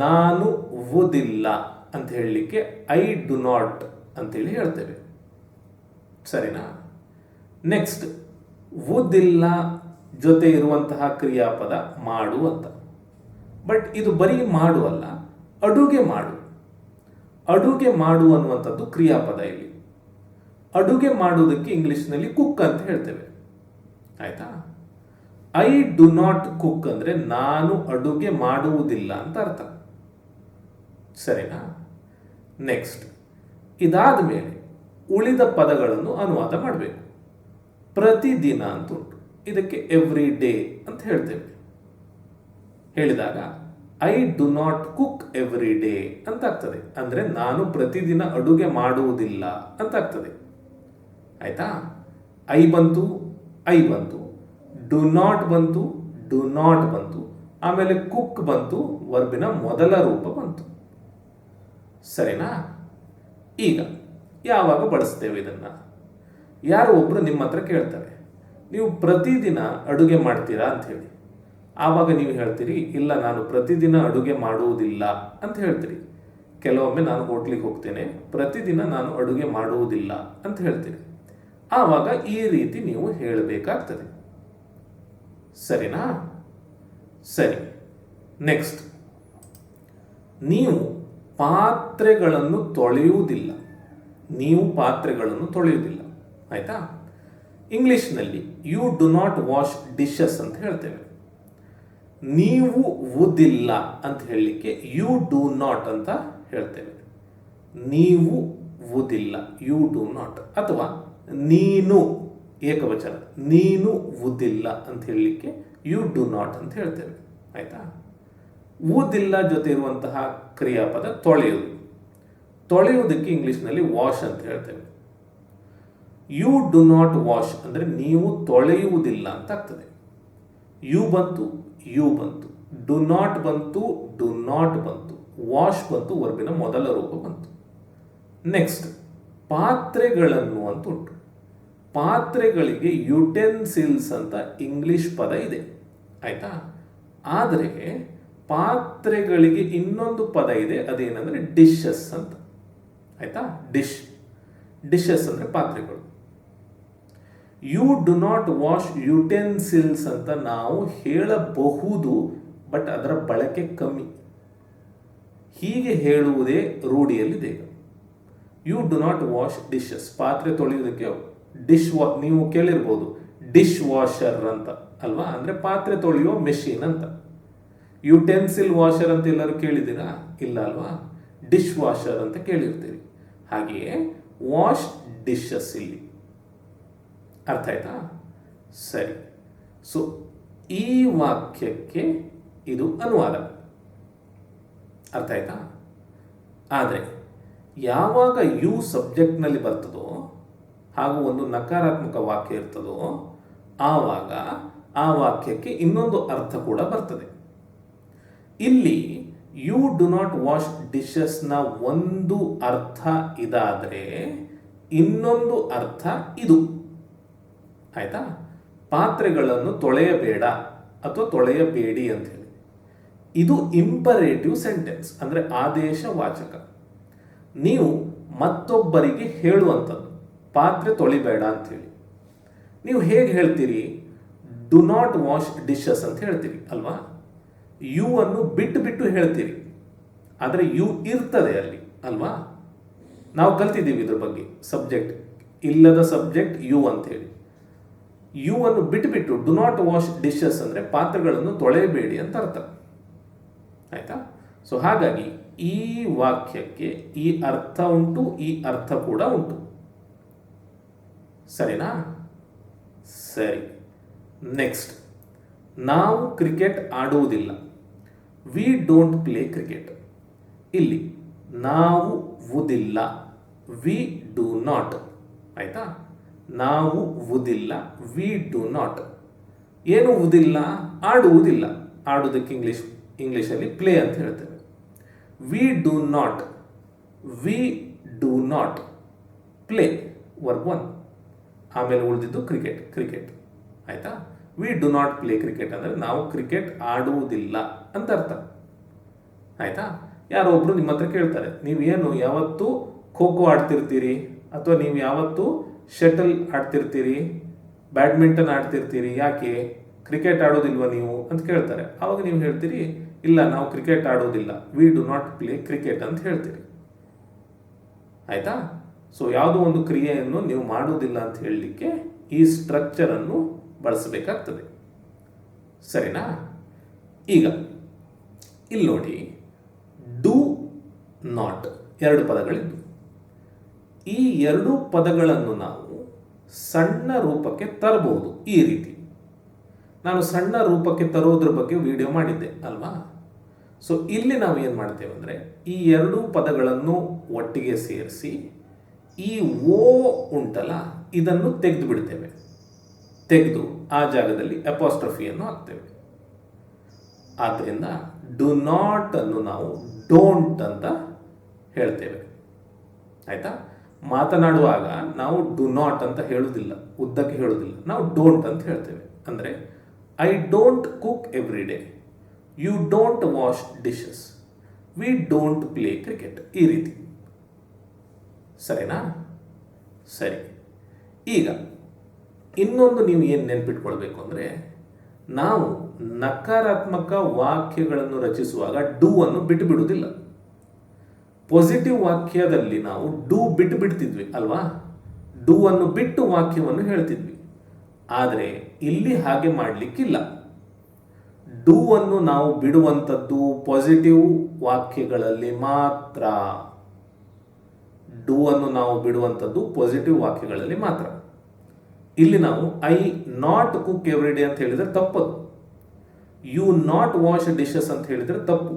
ನಾನು ವುದಿಲ್ಲ ಅಂತ ಹೇಳಲಿಕ್ಕೆ ಐ ಡು ನಾಟ್ ಅಂತೇಳಿ ಹೇಳ್ತೇವೆ. ಸರಿನಾ? ನೆಕ್ಸ್ಟ್, ವುದಿಲ್ಲ ಜೊತೆ ಇರುವಂತಹ ಕ್ರಿಯಾಪದ ಮಾಡು ಅಂತ. ಬಟ್ ಇದು ಬರೀ ಮಾಡು ಅಲ್ಲ, ಅಡುಗೆ ಮಾಡು. ಅಡುಗೆ ಮಾಡು ಅನ್ನುವಂಥದ್ದು ಕ್ರಿಯಾಪದ ಇಲ್ಲಿ. ಅಡುಗೆ ಮಾಡುವುದಕ್ಕೆ ಇಂಗ್ಲಿಷ್ನಲ್ಲಿ ಕುಕ್ ಅಂತ ಹೇಳ್ತೇವೆ. ಆಯ್ತಾ? ಐ ಡು ನಾಟ್ ಕುಕ್ ಅಂದರೆ ನಾನು ಅಡುಗೆ ಮಾಡುವುದಿಲ್ಲ ಅಂತ ಅರ್ಥ. ಸರಿನಾ? ನೆಕ್ಸ್ಟ್, ಇದಾದ ಮೇಲೆ ಉಳಿದ ಪದಗಳನ್ನು ಅನುವಾದ ಮಾಡಬೇಕು. ಪ್ರತಿದಿನ ಅಂತ ಉಂಟು, ಇದಕ್ಕೆ ಎವ್ರಿ ಡೇ ಅಂತ ಹೇಳ್ತೇವೆ. ಹೇಳಿದಾಗ I do not cook every day ಅಂತ ಆಗ್ತದೆ. ಅಂದರೆ ನಾನು ಪ್ರತಿದಿನ ಅಡುಗೆ ಮಾಡುವುದಿಲ್ಲ ಅಂತ ಆಗ್ತದೆ. ಆಯ್ತಾ? ಐ ಬಂತು, ಐ ಬಂತು, ಡು ನಾಟ್ ಬಂತು, ಡು ನಾಟ್ ಬಂತು, ಆಮೇಲೆ ಕುಕ್ ಬಂತು, ವರ್ಬಿನ ಮೊದಲ ರೂಪ ಬಂತು. ಸರಿನಾ? ಈಗ ಯಾವಾಗ ಬಳಸ್ತೇವೆ ಇದನ್ನ? ಯಾರೋ ಒಬ್ರು ನಿಮ್ಮ ಹತ್ರ ಕೇಳ್ತಾರೆ, ನೀವು ಪ್ರತಿದಿನ ಅಡುಗೆ ಮಾಡ್ತೀರಾ ಅಂತ ಹೇಳಿ. ಆವಾಗ ನೀವು ಹೇಳ್ತೀರಿ, ಇಲ್ಲ ನಾನು ಪ್ರತಿದಿನ ಅಡುಗೆ ಮಾಡುವುದಿಲ್ಲ ಅಂತ ಹೇಳ್ತೀರಿ. ಕೆಲವೊಮ್ಮೆ ನಾನು ಹೋಟ್ಲಿಗೆ ಹೋಗ್ತೇನೆ, ಪ್ರತಿದಿನ ನಾನು ಅಡುಗೆ ಮಾಡುವುದಿಲ್ಲ ಅಂತ ಹೇಳ್ತೀರಿ. ಆವಾಗ ಈ ರೀತಿ ನೀವು ಹೇಳಬೇಕಾಗ್ತದೆ. ಸರಿನಾ? ಸರಿ. ನೆಕ್ಸ್ಟ್, ನೀವು ಪಾತ್ರೆಗಳನ್ನು ತೊಳೆಯುವುದಿಲ್ಲ. ನೀವು ಪಾತ್ರೆಗಳನ್ನು ತೊಳೆಯುವುದಿಲ್ಲ. ಆಯ್ತಾ? ಇಂಗ್ಲಿಷ್ನಲ್ಲಿ you do not wash dishes ಅಂತ ಹೇಳ್ತೇವೆ. ನೀವು ವುದಿಲ್ಲ ಅಂತ ಹೇಳಲಿಕ್ಕೆ ಯು ಡು ನಾಟ್ ಅಂತ ಹೇಳ್ತೇವೆ. ನೀವು ವುದಿಲ್ಲ, ಯು ಡು ನಾಟ್. ಅಥವಾ ನೀನು, ಏಕವಚನ, ನೀನು ವುದಿಲ್ಲ ಅಂತ ಹೇಳಲಿಕ್ಕೆ ಯು ಡು ನಾಟ್ ಅಂತ ಹೇಳ್ತೇವೆ. ಆಯ್ತಾ? ವುದಿಲ್ಲ ಜೊತೆ ಇರುವಂತಹ ಕ್ರಿಯಾಪದ ತೊಳೆಯುವುದು. ತೊಳೆಯುವುದಕ್ಕೆ ಇಂಗ್ಲಿಷ್ನಲ್ಲಿ ವಾಶ್ ಅಂತ ಹೇಳ್ತೇವೆ. ಯು ಡು ನಾಟ್ ವಾಶ್ ಅಂದರೆ ನೀವು ತೊಳೆಯುವುದಿಲ್ಲ ಅಂತ ಆಗ್ತದೆ. ಯು ಬಂತು, ಯು ಬಂತು, ಡು ನಾಟ್ ಬಂತು, ಡು ನಾಟ್ ಬಂತು, ವಾಶ್ ಬಂತು, ವರ್ಬಿನ ಮೊದಲ ರೂಪ ಬಂತು. ನೆಕ್ಸ್ಟ್, ಪಾತ್ರೆಗಳನ್ನು ಅಂತ ಉಂಟು. ಪಾತ್ರೆಗಳಿಗೆ ಯುಟೆನ್ಸಿಲ್ಸ್ ಅಂತ ಇಂಗ್ಲಿಷ್ ಪದ ಇದೆ. ಆಯ್ತಾ? ಆದರೆ ಪಾತ್ರೆಗಳಿಗೆ ಇನ್ನೊಂದು ಪದ ಇದೆ, ಅದೇನಂದ್ರೆ ಡಿಶಸ್ ಅಂತ. ಆಯ್ತಾ? ಡಿಶಸ್ ಅಂದ್ರೆ ಪಾತ್ರೆಗಳು. You do not wash utensils ಅಂತ ನಾವು ಹೇಳಬಹುದು, ಬಟ್ ಅದರ ಬಳಕೆ ಕಮ್ಮಿ. ಹೀಗೆ ಹೇಳುವುದೇ ರೂಢಿಯಲ್ಲಿದೆ. You do not wash dishes, ಪಾತ್ರೆ ತೊಳೆಯುವುದಕ್ಕೆ ನೀವು ಕೇಳಿರ್ಬೋದು ಡಿಶ್ ವಾಷರ್ ಅಂತ ಅಲ್ವಾ? ಅಂದ್ರೆ ಪಾತ್ರೆ ತೊಳೆಯುವ ಮೆಷಿನ್ ಅಂತ. ಯುಟೆನ್ಸಿಲ್ ವಾಷರ್ ಅಂತ ಎಲ್ಲರೂ ಕೇಳಿದ್ದೀರಾ? ಇಲ್ಲ ಅಲ್ವಾ? ಡಿಶ್ ವಾಷರ್ ಅಂತ ಕೇಳಿರ್ತೀರಿ. ಹಾಗೆಯೇ ವಾಶ್ ಡಿಶಸ್ ಇಲ್ಲಿ. ಅರ್ಥ ಆಯ್ತಾ? ಸರಿ. ಸೊ ಈ ವಾಕ್ಯಕ್ಕೆ ಇದು ಅನುವಾದ. ಅರ್ಥ ಆಯ್ತಾ? ಆದರೆ ಯಾವಾಗ ಯು ಸಬ್ಜೆಕ್ಟ್ನಲ್ಲಿ ಬರ್ತದೋ ಹಾಗೂ ಒಂದು ನಕಾರಾತ್ಮಕ ವಾಕ್ಯ ಇರ್ತದೋ ಆವಾಗ ಆ ವಾಕ್ಯಕ್ಕೆ ಇನ್ನೊಂದು ಅರ್ಥ ಕೂಡ ಬರ್ತದೆ. ಇಲ್ಲಿ ಯು ಡು ನಾಟ್ ವಾಶ್ ಡಿಶಸ್ನ ಒಂದು ಅರ್ಥ ಇದಾದರೆ ಇನ್ನೊಂದು ಅರ್ಥ ಇದು. ಆಯ್ತಾ? ಪಾತ್ರೆಗಳನ್ನು ತೊಳೆಯಬೇಡ ಅಥವಾ ತೊಳೆಯಬೇಡಿ ಅಂತ ಹೇಳಿ. ಇದು ಇಂಪರೇಟಿವ್ ಸೆಂಟೆನ್ಸ್, ಅಂದರೆ ಆದೇಶ ವಾಚಕ. ನೀವು ಮತ್ತೊಬ್ಬರಿಗೆ ಹೇಳುವಂಥದ್ದು, ಪಾತ್ರೆ ತೊಳಿಬೇಡ ಅಂತ ಹೇಳಿ. ನೀವು ಹೇಗೆ ಹೇಳ್ತೀರಿ? ಡು ನಾಟ್ ವಾಶ್ ಡಿಶಸ್ ಅಂತ ಹೇಳ್ತೀರಿ ಅಲ್ವಾ? ಯು ಅನ್ನು ಬಿಟ್ಟು ಬಿಟ್ಟು ಹೇಳ್ತೀರಿ, ಆದರೆ ಯು ಇರ್ತದೆ ಅಲ್ಲಿ ಅಲ್ವಾ? ನಾವು ಕಲ್ತಿದ್ದೀವಿ ಇದ್ರ ಬಗ್ಗೆ. ಸಬ್ಜೆಕ್ಟ್ ಇಲ್ಲದ ಸಬ್ಜೆಕ್ಟ್ ಯು ಅಂತ ಹೇಳಿ. ಯು ಅನ್ನು ಬಿಟ್ಟು ಡು ನಾಟ್ ವಾಶ್ ಡಿಶಸ್ ಅಂದರೆ ಪಾತ್ರೆಗಳನ್ನು ತೊಳೆಯಬೇಡಿ ಅಂತ ಅರ್ಥ. ಆಯ್ತಾ? ಸೊ ಹಾಗಾಗಿ ಈ ವಾಕ್ಯಕ್ಕೆ ಈ ಅರ್ಥ ಉಂಟು, ಈ ಅರ್ಥ ಕೂಡ ಉಂಟು. ಸರಿನಾ? ಸರಿ. ನೆಕ್ಸ್ಟ್, ನಾವು ಕ್ರಿಕೆಟ್ ಆಡುವುದಿಲ್ಲ. We don't play cricket. ಇಲ್ಲಿ ನಾವು ವುದಿಲ್ಲ, ವಿ ಡೂ ನಾಟ್. ಆಯ್ತಾ? ನಾವು ವುದಿಲ್ಲ, ವಿ ಡೂ ನಾಟ್. ಏನು ವುದಿಲ್ಲ? ಆಡುವುದಿಲ್ಲ. ಆಡುವುದಕ್ಕೆ ಇಂಗ್ಲೀಷಲ್ಲಿ ಪ್ಲೇ ಅಂತ ಹೇಳ್ತೇವೆ. We do not, we do not play verb 1. ಆಮೇಲೆ ಉಳಿದಿದ್ದು ಕ್ರಿಕೆಟ್. ಆಯ್ತಾ? V do not play cricket ಅಂದರೆ ನಾವು ಕ್ರಿಕೆಟ್ ಆಡುವುದಿಲ್ಲ ಅಂತ ಅರ್ಥ. ಆಯ್ತಾ? ಯಾರೋ ಒಬ್ರು ನಿಮ್ಮ ಹತ್ರ ಕೇಳ್ತಾರೆ, ನೀವೇನು ಯಾವತ್ತೂ ಖೋ ಖೋ ಆಡ್ತಿರ್ತೀರಿ, ಅಥವಾ ನೀವು ಯಾವತ್ತೂ ಶಟಲ್ ಆಡ್ತಿರ್ತೀರಿ, ಬ್ಯಾಡ್ಮಿಂಟನ್ ಆಡ್ತಿರ್ತೀರಿ, ಯಾಕೆ ಕ್ರಿಕೆಟ್ ಆಡೋದಿಲ್ವ ನೀವು ಅಂತ ಕೇಳ್ತಾರೆ. ಆವಾಗ ನೀವು ಹೇಳ್ತೀರಿ, ಇಲ್ಲ ನಾವು ಕ್ರಿಕೆಟ್ ಆಡೋದಿಲ್ಲ, we do not play cricket ಅಂತ ಹೇಳ್ತೀರಿ. ಆಯ್ತಾ? ಸೊ ಯಾವುದೋ ಒಂದು ಕ್ರಿಯೆಯನ್ನು ನೀವು ಮಾಡುವುದಿಲ್ಲ ಅಂತ ಹೇಳಲಿಕ್ಕೆ ಈ ಸ್ಟ್ರಕ್ಚರನ್ನು ಬಳಸಬೇಕಾಗ್ತದೆ. ಸರಿನಾ? ಈಗ ಇಲ್ಲಿ ನೋಡಿ, ಡೂ ನಾಟ್ 2 ಪದಗಳಿದ್ದು. ಈ 2 ಪದಗಳನ್ನು ನಾವು ಸಣ್ಣ ರೂಪಕ್ಕೆ ತರಬಹುದು ಈ ರೀತಿ. ನಾನು ಸಣ್ಣ ರೂಪಕ್ಕೆ ತರೋದ್ರ ಬಗ್ಗೆ ವಿಡಿಯೋ ಮಾಡಿದ್ದೆ ಅಲ್ವಾ? ಸೊ ಇಲ್ಲಿ ನಾವು ಏನು ಮಾಡ್ತೇವೆ ಅಂದರೆ, ಈ 2 ಪದಗಳನ್ನು ಒಟ್ಟಿಗೆ ಸೇರಿಸಿ ಈ ಓ ಉಂಟಲ್ಲ ಇದನ್ನು ತೆಗೆದು ಬಿಡ್ತೇವೆ. ತೆಗೆದು ಆ ಜಾಗದಲ್ಲಿ ಅಪಾಸ್ಟ್ರಫಿಯನ್ನು ಹಾಕ್ತೇವೆ. ಆದ್ದರಿಂದ ಡು ನಾಟ್ ಅನ್ನು ನಾವು ಡೋಂಟ್ ಅಂತ ಹೇಳ್ತೇವೆ. ಆಯ್ತಾ? ಮಾತನಾಡುವಾಗ ನಾವು ಡು ನಾಟ್ ಅಂತ ಹೇಳುವುದಿಲ್ಲ, ಉದ್ದಕ್ಕೆ ಹೇಳುವುದಿಲ್ಲ, ನಾವು ಡೋಂಟ್ ಅಂತ ಹೇಳ್ತೇವೆ. ಅಂದರೆ I don't cook every day, you don't wash dishes, we don't play cricket. ಈ ರೀತಿ. ಸರಿನಾ? ಸರಿ. ಈಗ ಇನ್ನೊಂದು ನೀವು ಏನು ನೆನಪಿಟ್ಕೊಳ್ಬೇಕು ಅಂದರೆ, ನಾವು ನಕಾರಾತ್ಮಕ ವಾಕ್ಯಗಳನ್ನು ರಚಿಸುವಾಗ ಡೂ ಅನ್ನು ಬಿಟ್ಟು ಬಿಡುವುದಿಲ್ಲ. ಪಾಸಿಟಿವ್ ವಾಕ್ಯದಲ್ಲಿ ನಾವು ಡೂ ಬಿಟ್ಟು ಬಿಡ್ತಿದ್ವಿ ಅಲ್ವಾ? ಡೂ ಅನ್ನು ಬಿಟ್ಟು ವಾಕ್ಯವನ್ನು ಹೇಳ್ತಿದ್ವಿ. ಆದರೆ ಇಲ್ಲಿ ಹಾಗೆ ಮಾಡಲಿಕ್ಕಿಲ್ಲ. ಡೂ ಅನ್ನು ನಾವು ಬಿಡುವಂಥದ್ದು ಪಾಸಿಟಿವ್ ವಾಕ್ಯಗಳಲ್ಲಿ ಮಾತ್ರ. ಡೂ ಅನ್ನು ನಾವು ಬಿಡುವಂಥದ್ದು ಪಾಸಿಟಿವ್ ವಾಕ್ಯಗಳಲ್ಲಿ ಮಾತ್ರ. ಇಲ್ಲಿ ನಾವು I not cook every day ಅಂತ ಹೇಳಿದರೆ ತಪ್ಪದು. ಯು ನಾಟ್ ವಾಶ್ ಡಿಶಸ್ ಅಂತ ಹೇಳಿದರೆ ತಪ್ಪು.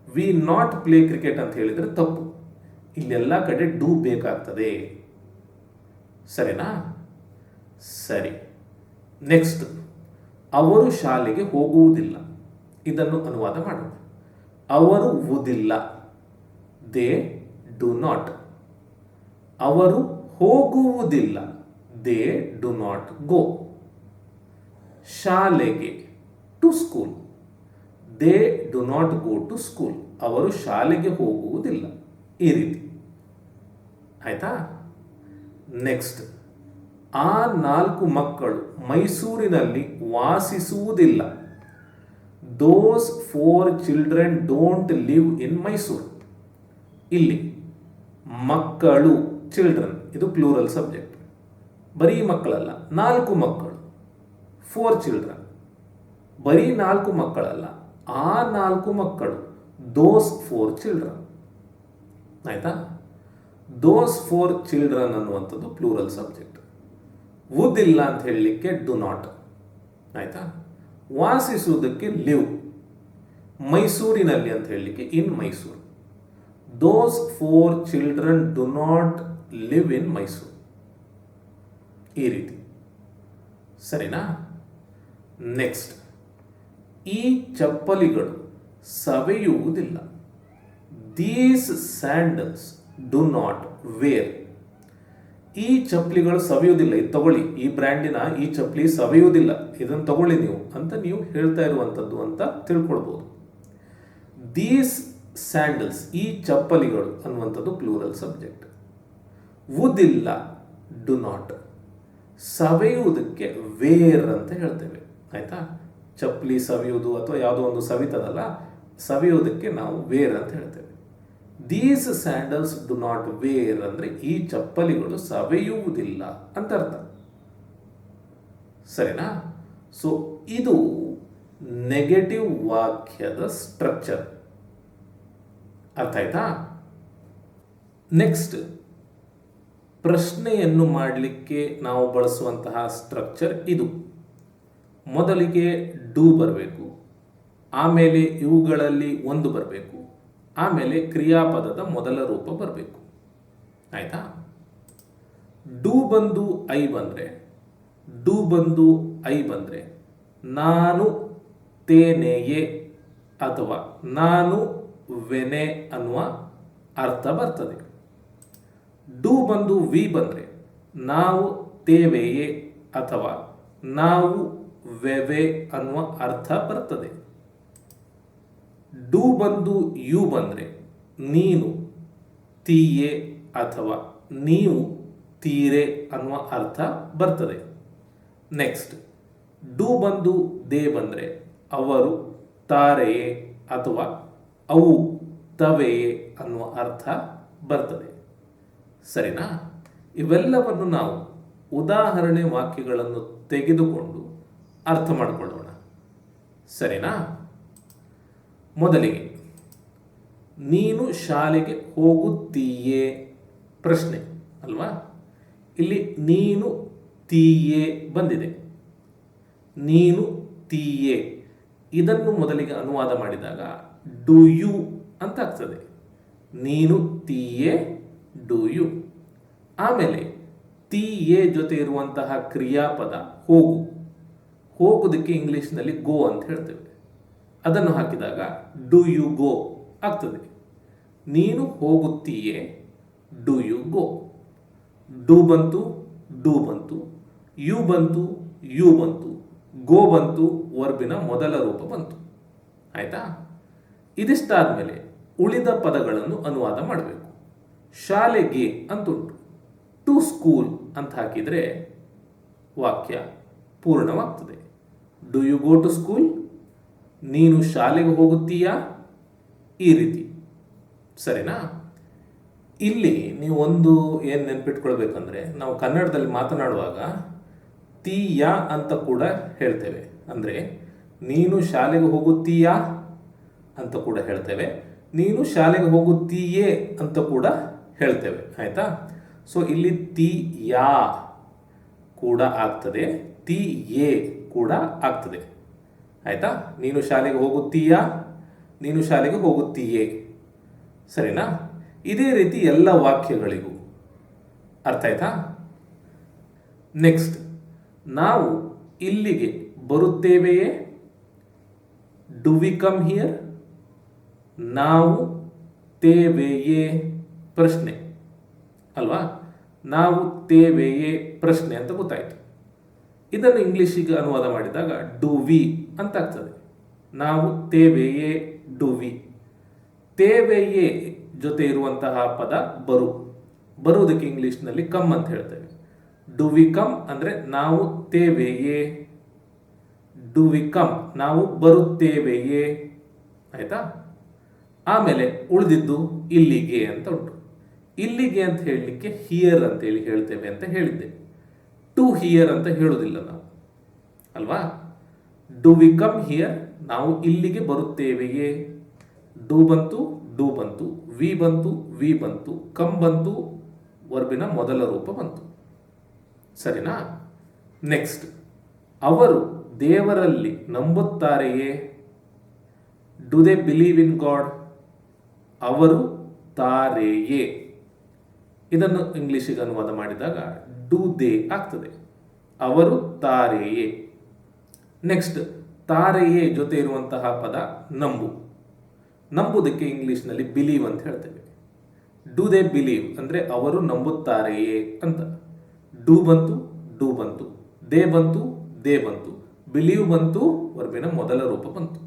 ವಿ ನಾಟ್ ಪ್ಲೇ ಕ್ರಿಕೆಟ್ ಅಂತ ಹೇಳಿದರೆ ತಪ್ಪು. ಇಲ್ಲೆಲ್ಲ ಕಡೆ ಡೂ ಬೇಕಾಗ್ತದೆ. ಸರಿನಾ? ಸರಿ. ನೆಕ್ಸ್ಟ್, ಅವರು ಶಾಲೆಗೆ ಹೋಗುವುದಿಲ್ಲ. ಇದನ್ನು ಅನುವಾದ ಮಾಡೋಣ. ಅವರು ವುದಿಲ್ಲ, ದೇ ಡು ನಾಟ್. ಅವರು ಹೋಗುವುದಿಲ್ಲ, ದೇ ಡು ನಾಟ್ ಗೋ. ಶಾಲೆಗೆ, to school, they do not go to school. ಅವರು ಶಾಲೆಗೆ ಹೋಗುವುದಿಲ್ಲ. ಈ ರೀತಿ. ಆಯ್ತಾ? ನೆಕ್ಸ್ಟ್, ಆ 4 ಮಕ್ಕಳು ಮೈಸೂರಿನಲ್ಲಿ ವಾಸಿಸುವುದಿಲ್ಲ. Those 4 children don't live in Mysuru. ಇಲ್ಲಿ ಮಕ್ಕಳು, ಚಿಲ್ಡ್ರನ್, ಇದು ಪ್ಲೂರಲ್ ಸಬ್ಜೆಕ್ಟ್. ಬರೀ ಮಕ್ಕಳಲ್ಲ, 4 ಮಕ್ಕಳು, 4 ಚಿಲ್ಡ್ರನ್. ಬರೀ 4 ಮಕ್ಕಳಲ್ಲ, ಆ 4 ಮಕ್ಕಳು, ದೋಸ್ 4 ಚಿಲ್ಡ್ರನ್. ಆಯ್ತಾ? ದೋಸ್ 4 ಚಿಲ್ಡ್ರನ್ ಅನ್ನುವಂಥದ್ದು ಪ್ಲೂರಲ್ ಸಬ್ಜೆಕ್ಟ್. ವುದಿಲ್ಲ ಅಂತ ಹೇಳಲಿಕ್ಕೆ ಡು ನಾಟ್. ಆಯ್ತಾ? ವಾಸಿಸುವುದಕ್ಕೆ ಲಿವ್. ಮೈಸೂರಿನಲ್ಲಿ ಅಂತ ಹೇಳಲಿಕ್ಕೆ in Mysore. Those 4 children do not live in Mysore. ಈ ರೀತಿ. ಸರಿನಾ? ನೆಕ್ಸ್ಟ್, ಈ ಚಪ್ಪಲಿಗಳು ಸವೆಯುವುದಿಲ್ಲ. These sandals do not wear. ಈ ಚಪ್ಪಲಿಗಳು ಸವೆಯುವುದಿಲ್ಲ, ಇದು ತಗೊಳ್ಳಿ, ಈ ಬ್ರ್ಯಾಂಡಿನ ಈ ಚಪ್ಪಲಿ ಸವೆಯುವುದಿಲ್ಲ, ಇದನ್ನು ತಗೊಳ್ಳಿ ನೀವು ಅಂತ ನೀವು ಹೇಳ್ತಾ ಇರುವಂಥದ್ದು ಅಂತ ತಿಳ್ಕೊಳ್ಬೋದು. ದೀಸ್ ಸ್ಯಾಂಡಲ್ಸ್, ಈ ಚಪ್ಪಲಿಗಳು ಅನ್ನುವಂಥದ್ದು ಪ್ಲೂರಲ್ ಸಬ್ಜೆಕ್ಟ್. ವುದಿಲ್ಲ, ಡು ನಾಟ್. ಸವೆಯುವುದಕ್ಕೆ ವೇರ್ ಅಂತ ಹೇಳ್ತೇವೆ. ಆಯ್ತಾ? ಚಪ್ಪಲಿ ಸವಿಯುವುದು ಅಥವಾ ಯಾವುದೋ ಒಂದು ಸವಿತದಲ್ಲ, ಸವಿಯುವುದಕ್ಕೆ ನಾವು ವೇರ್ ಅಂತ ಹೇಳ್ತೇವೆ. These sandals do not wear ಅಂದರೆ ಈ ಚಪ್ಪಲಿಗಳು ಸವೆಯುವುದಿಲ್ಲ ಅಂತ ಅರ್ಥ. ಸರಿನಾ? ಸೊ ಇದು ನೆಗೆಟಿವ್ ವಾಕ್ಯದ ಸ್ಟ್ರಕ್ಚರ್. ಅರ್ಥ ಆಯ್ತಾ? ನೆಕ್ಸ್ಟ್, ಪ್ರಶ್ನೆಯನ್ನು ಮಾಡಲಿಕ್ಕೆ ನಾವು ಬಳಸುವಂತಹ ಸ್ಟ್ರಕ್ಚರ್ ಇದು. ಮೊದಲಿಗೆ ಡೂ ಬರಬೇಕು, ಆಮೇಲೆ ಇವುಗಳಲ್ಲಿ ಒಂದು ಬರಬೇಕು, ಆಮೇಲೆ ಕ್ರಿಯಾಪದದ ಮೊದಲ ರೂಪ ಬರಬೇಕು. ಆಯ್ತಾ? ಡೂ ಬಂದು ಐ ಬಂದರೆ, ಡೂ ಬಂದು ಐ ಬಂದರೆ ನಾನು ತೇನೆಯೇ ಅಥವಾ ನಾನು ವೆನೆ ಅನ್ನುವ ಅರ್ಥ ಬರ್ತದೆ. ಡೂ ಬಂದು ವಿ ಬಂದರೆ ನಾವು ತೇವೆಯೇ ಅಥವಾ ನಾವು ವೆವೆ ಅನ್ನುವ ಅರ್ಥ ಬರ್ತದೆ. ಡೂ ಬಂದು ಯು ಬಂದರೆ ನೀನು ತೀಯೇ ಅಥವಾ ನೀವು ತೀರೆ ಅನ್ನುವ ಅರ್ಥ ಬರ್ತದೆ. ನೆಕ್ಸ್ಟ್, ಡೂ ಬಂದು ದೇ ಬಂದರೆ ಅವರು ತಾರೆಯೇ ಅಥವಾ ಅವು ತವೆಯೇ ಅನ್ನುವ ಅರ್ಥ ಬರ್ತದೆ. ಸರಿನಾ? ಇವೆಲ್ಲವನ್ನು ನಾವು ಉದಾಹರಣೆ ವಾಕ್ಯಗಳನ್ನು ತೆಗೆದುಕೊಂಡು ಅರ್ಥ ಮಾಡಿಕೊಳ್ಳೋಣ. ಸರಿನಾ? ಮೊದಲಿಗೆ, ನೀನು ಶಾಲೆಗೆ ಹೋಗುತ್ತೀಯೇ ಪ್ರಶ್ನೆ ಅಲ್ವಾ? ಇಲ್ಲಿ ನೀನು ತೀಯೇ ಬಂದಿದೆ. ನೀನು ತೀಯೇ ಇದನ್ನು ಮೊದಲಿಗೆ ಅನುವಾದ ಮಾಡಿದಾಗ ಡು ಯು ಅಂತ ಆಗ್ತದೆ. ನೀನು ತೀಯೇ ಡು ಯು. ಆಮೇಲೆ ತೀಯೇ ಜೊತೆ ಇರುವಂತಹ ಕ್ರಿಯಾಪದ ಹೋಗು. ಹೋಗುವುದಕ್ಕೆ ಇಂಗ್ಲಿಷ್ನಲ್ಲಿ ಗೋ ಅಂತ ಹೇಳ್ತೇವೆ. ಅದನ್ನು ಹಾಕಿದಾಗ ಡು ಯು ಗೋ ಆಗ್ತದೆ. ನೀನು ಹೋಗುತ್ತೀಯೇ, ಡು ಯು ಗೋ. ಡು ಬಂತು, ಡು ಬಂತು, ಯು ಬಂತು, ಯು ಬಂತು, ಗೋ ಬಂತು, ವರ್ಬಿನ ಮೊದಲ ರೂಪ ಬಂತು. ಆಯ್ತಾ? ಇದಿಷ್ಟಾದ್ಮೇಲೆ ಉಳಿದ ಪದಗಳನ್ನು ಅನುವಾದ ಮಾಡಬೇಕು. ಶಾಲೆಗೆ ಅಂತುಂಟು, ಟು ಸ್ಕೂಲ್ ಅಂತ ಹಾಕಿದರೆ ವಾಕ್ಯ ಪೂರ್ಣವಾಗ್ತದೆ. Do you go to school? ನೀನು ಶಾಲೆಗೆ ಹೋಗುತ್ತೀಯಾ? ಈ ರೀತಿ. ಸರಿನಾ? ಇಲ್ಲಿ ನೀವು ಒಂದು ಏನು ನೆನ್ಪಿಟ್ಕೊಳ್ಬೇಕಂದ್ರೆ, ನಾವು ಕನ್ನಡದಲ್ಲಿ ಮಾತನಾಡುವಾಗ ತೀಯಾ ಅಂತ ಕೂಡ ಹೇಳ್ತೇವೆ. ಅಂದರೆ ನೀನು ಶಾಲೆಗೆ ಹೋಗುತ್ತೀಯಾ ಅಂತ ಕೂಡ ಹೇಳ್ತೇವೆ, ನೀನು ಶಾಲೆಗೆ ಹೋಗುತ್ತೀಯೇ ಅಂತ ಕೂಡ ಹೇಳ್ತೇವೆ. ಆಯ್ತಾ? ಸೊ ಇಲ್ಲಿ ತಿ ಯಾ ಕೂಡ ಆಗ್ತದೆ, ತಿ ಯೇ ಕೂಡ ಆಗ್ತದೆ. ಆಯ್ತಾ? ನೀನು ಶಾಲೆಗೆ ಹೋಗುತ್ತೀಯಾ, ನೀನು ಶಾಲೆಗೆ ಹೋಗುತ್ತೀಯೇ. ಸರಿನಾ? ಇದೇ ರೀತಿ ಎಲ್ಲ ವಾಕ್ಯಗಳಿಗೂ. ಅರ್ಥ ಆಯ್ತಾ? ನೆಕ್ಸ್ಟ್, ನಾವು ಇಲ್ಲಿಗೆ ಬರುತ್ತೇವೆಯೇ? Do we come here? ನಾವು ತೇವೆಯೇ ಪ್ರಶ್ನೆ ಅಲ್ವಾ? ನಾವು ತೇವೆಯೇ ಪ್ರಶ್ನೆ ಅಂತ ಗೊತ್ತಾಯಿತು. ಇದನ್ನು ಇಂಗ್ಲಿಷಿಗೆ ಅನುವಾದ ಮಾಡಿದಾಗ ಡು ವಿ ಅಂತ ಆಗ್ತದೆ. ನಾವು ತೇವೆಯೇ ಡು ವಿ. ತೇವೆಯೇ ಜೊತೆ ಇರುವಂತಹ ಪದ ಬರು. ಬರುವುದಕ್ಕೆ ಇಂಗ್ಲಿಷ್ನಲ್ಲಿ ಕಮ್ ಅಂತ ಹೇಳ್ತೇವೆ. ಡು ವಿ ಕಮ್ ಅಂದರೆ ನಾವು ತೇವೆಯೇ. ಡು ವಿ ಕಮ್ ನಾವು ಬರುತ್ತೇವೆಯೇ. ಆಯ್ತಾ? ಆಮೇಲೆ ಉಳಿದಿದ್ದು ಇಲ್ಲಿಗೆ ಅಂತ ಉಂಟು. ಇಲ್ಲಿಗೆ ಅಂತ ಹೇಳಲಿಕ್ಕೆ ಹಿಯರ್ ಅಂತೇಳಿ ಹೇಳ್ತೇವೆ ಅಂತ ಹೇಳಿದ್ದೆ. ಟು ಹಿಯರ್ ಅಂತ ಹೇಳೋದಿಲ್ಲ ನಾವು ಅಲ್ವಾ? ಡು ವಿ ಕಮ್ ಹಿಯರ್ ನಾವು ಇಲ್ಲಿಗೆ ಬರುತ್ತೇವೆಯೇ. ಡು ಬಂತು, ಡು ಬಂತು, ವಿ ಬಂತು, ವಿ ಬಂತು, ಕಮ್ ಬಂತು, ವರ್ಬಿನ ಮೊದಲ ರೂಪ ಬಂತು. ಸರಿನಾ? ನೆಕ್ಸ್ಟ್, ಅವರು ದೇವರಲ್ಲಿ ನಂಬುತ್ತಾರೆಯೇ? Do they believe in God? ಅವರು ತಾರೆಯೇ. ಇದನ್ನು ಇಂಗ್ಲಿಷಿಗೆ ಅನುವಾದ ಮಾಡಿದಾಗ ಡು ದೇ ಆಗ್ತದೆ. ಅವರು ತಾರೆಯೇ. ನೆಕ್ಸ್ಟ್, ತಾರೆಯೇ ಜೊತೆ ಇರುವಂತಹ ಪದ ನಂಬು. ನಂಬುವುದಕ್ಕೆ ಇಂಗ್ಲಿಷ್ನಲ್ಲಿ ಬಿಲೀವ್ ಅಂತ ಹೇಳ್ತೇವೆ. ಡು ದೇ ಬಿಲೀವ್ ಅಂದರೆ ಅವರು ನಂಬುತ್ತಾರೆಯೇ ಅಂತ. ಡು ಬಂತು, ಡು ಬಂತು, ದೇ ಬಂತು, ದೇ ಬಂತು, ಬಿಲೀವ್ ಬಂತು, ವರ್ಬಿನ ಮೊದಲ ರೂಪ ಬಂತು.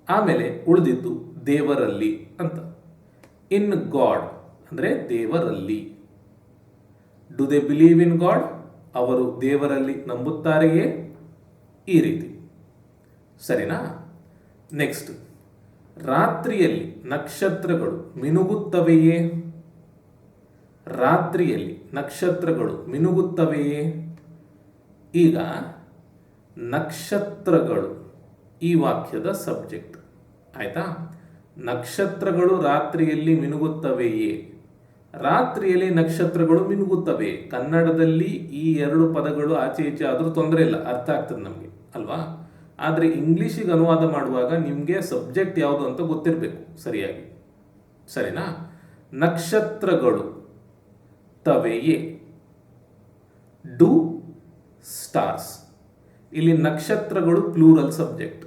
ಆಮೇಲೆ ಉಳಿದಿದ್ದು ದೇವರಲ್ಲಿ ಅಂತ. ಇನ್ ಗಾಡ್ ಅಂದರೆ ದೇವರಲ್ಲಿ. Do they believe in God? ಅವರು ದೇವರಲ್ಲಿ ನಂಬುತ್ತಾರೆಯೇ? ಈ ರೀತಿ. ಸರಿನಾ? ನೆಕ್ಸ್ಟ್, ರಾತ್ರಿಯಲ್ಲಿ ನಕ್ಷತ್ರಗಳು ಮಿನುಗುತ್ತವೆಯೇ? ರಾತ್ರಿಯಲ್ಲಿ ನಕ್ಷತ್ರಗಳು ಮಿನುಗುತ್ತವೆಯೇ? ಈಗ ನಕ್ಷತ್ರಗಳು ಈ ವಾಕ್ಯದ ಸಬ್ಜೆಕ್ಟ್. ಆಯ್ತಾ? ನಕ್ಷತ್ರಗಳು ರಾತ್ರಿಯಲ್ಲಿ ಮಿನುಗುತ್ತವೆಯೇ? ರಾತ್ರಿಯಲ್ಲಿ ನಕ್ಷತ್ರಗಳು ಮಿನುಗುತ್ತವೆ. ಕನ್ನಡದಲ್ಲಿ ಈ ಎರಡು ಪದಗಳು ಆಚೆ ಈಚೆ ಆದರೂ ತೊಂದರೆ ಇಲ್ಲ, ಅರ್ಥ ಆಗ್ತದೆ ನಮಗೆ. ಅಲ್ವಾ? ಆದರೆ ಇಂಗ್ಲೀಷಿಗೆ ಅನುವಾದ ಮಾಡುವಾಗ ನಿಮಗೆ ಸಬ್ಜೆಕ್ಟ್ ಯಾವುದು ಅಂತ ಗೊತ್ತಿರಬೇಕು ಸರಿಯಾಗಿ. ಸರಿನಾ? ನಕ್ಷತ್ರಗಳು ತವೆಯೇ, ಡು ಸ್ಟಾರ್ಸ್. ಇಲ್ಲಿ ನಕ್ಷತ್ರಗಳು ಪ್ಲೂರಲ್ ಸಬ್ಜೆಕ್ಟ್.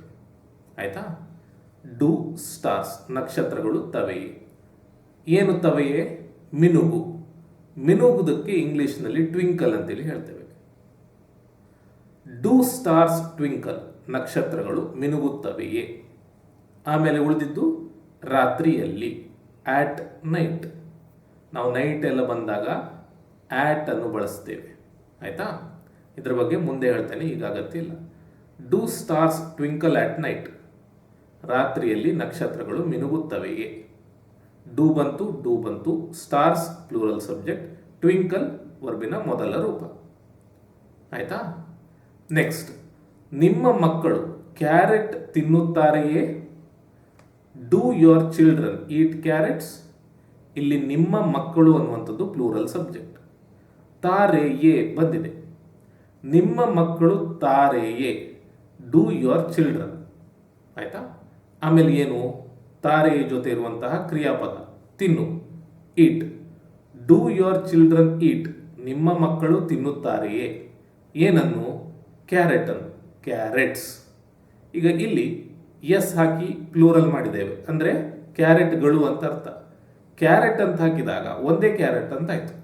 ಆಯ್ತಾ? ಡು ಸ್ಟಾರ್ಸ್, ನಕ್ಷತ್ರಗಳು ತವೆಯೇ. ಏನು ತವೆಯೇ? ಮಿನುಗು. ಮಿನುಗುದಕ್ಕೆ ಇಂಗ್ಲಿಷ್ನಲ್ಲಿ ಟ್ವಿಂಕಲ್ ಅಂತೇಳಿ ಹೇಳ್ತೇವೆ. ಡು ಸ್ಟಾರ್ಸ್ ಟ್ವಿಂಕಲ್, ನಕ್ಷತ್ರಗಳು ಮಿನುಗುತ್ತವೆಯೇ. ಆಮೇಲೆ ಉಳಿದಿದ್ದು ರಾತ್ರಿಯಲ್ಲಿ, ಆಟ್ ನೈಟ್. ನಾವು ನೈಟ್ ಎಲ್ಲ ಬಂದಾಗ ಆಟ್ ಅನ್ನು ಬಳಸ್ತೇವೆ. ಆಯ್ತಾ? ಇದರ ಬಗ್ಗೆ ಮುಂದೆ ಹೇಳ್ತೇನೆ, ಈಗ ಅಗತ್ಯ ಇಲ್ಲ. Do stars twinkle at night, ರಾತ್ರಿಯಲ್ಲಿ ನಕ್ಷತ್ರಗಳು ಮಿನುಗುತ್ತವೆಯೇ. ಡು ಬಂತು, ಸ್ಟಾರ್ಸ್ ಪ್ಲೂರಲ್ ಸಬ್ಜೆಕ್ಟ್, ಟ್ವಿಂಕಲ್ ವರ್ಬಿನ ಮೊದಲ ರೂಪ. ಆಯ್ತಾ? ನೆಕ್ಸ್ಟ್, ನಿಮ್ಮ ಮಕ್ಕಳು ಕ್ಯಾರೆಟ್ ತಿನ್ನುತ್ತಾರೆಯೇ. Do your children eat carrots. ಇಲ್ಲಿ ನಿಮ್ಮ ಮಕ್ಕಳು ಅನ್ನುವಂಥದ್ದು ಪ್ಲೂರಲ್ ಸಬ್ಜೆಕ್ಟ್. ತಾರೆಯೇ ಬಂದಿದೆ. ನಿಮ್ಮ ಮಕ್ಕಳು ತಾರೆಯೇ, ಡೂ ಯೋರ್ ಚಿಲ್ಡ್ರನ್. ಆಯ್ತಾ? ಆಮೇಲೆ ಏನು? ತಾರೆಯ ಜೊತೆ ಇರುವಂತಹ ಕ್ರಿಯಾಪದ ತಿನ್ನು, ಈಟ್. ಡೂ ಯೋರ್ ಚಿಲ್ಡ್ರನ್ ಈಟ್, ನಿಮ್ಮ ಮಕ್ಕಳು ತಿನ್ನುತ್ತಾರೆಯೇ. ಏನನ್ನು? ಕ್ಯಾರೆಟ್ ಅನ್ನು, ಕ್ಯಾರೆಟ್ಸ್. ಈಗ ಇಲ್ಲಿ ಎಸ್ ಹಾಕಿ ಪ್ಲೂರಲ್ ಮಾಡಿದ್ದೇವೆ, ಅಂದರೆ ಕ್ಯಾರೆಟ್ಗಳು ಅಂತ ಅರ್ಥ. ಕ್ಯಾರೆಟ್ ಅಂತ ಹಾಕಿದಾಗ ಒಂದೇ ಕ್ಯಾರೆಟ್ ಅಂತ ಆಯ್ತು.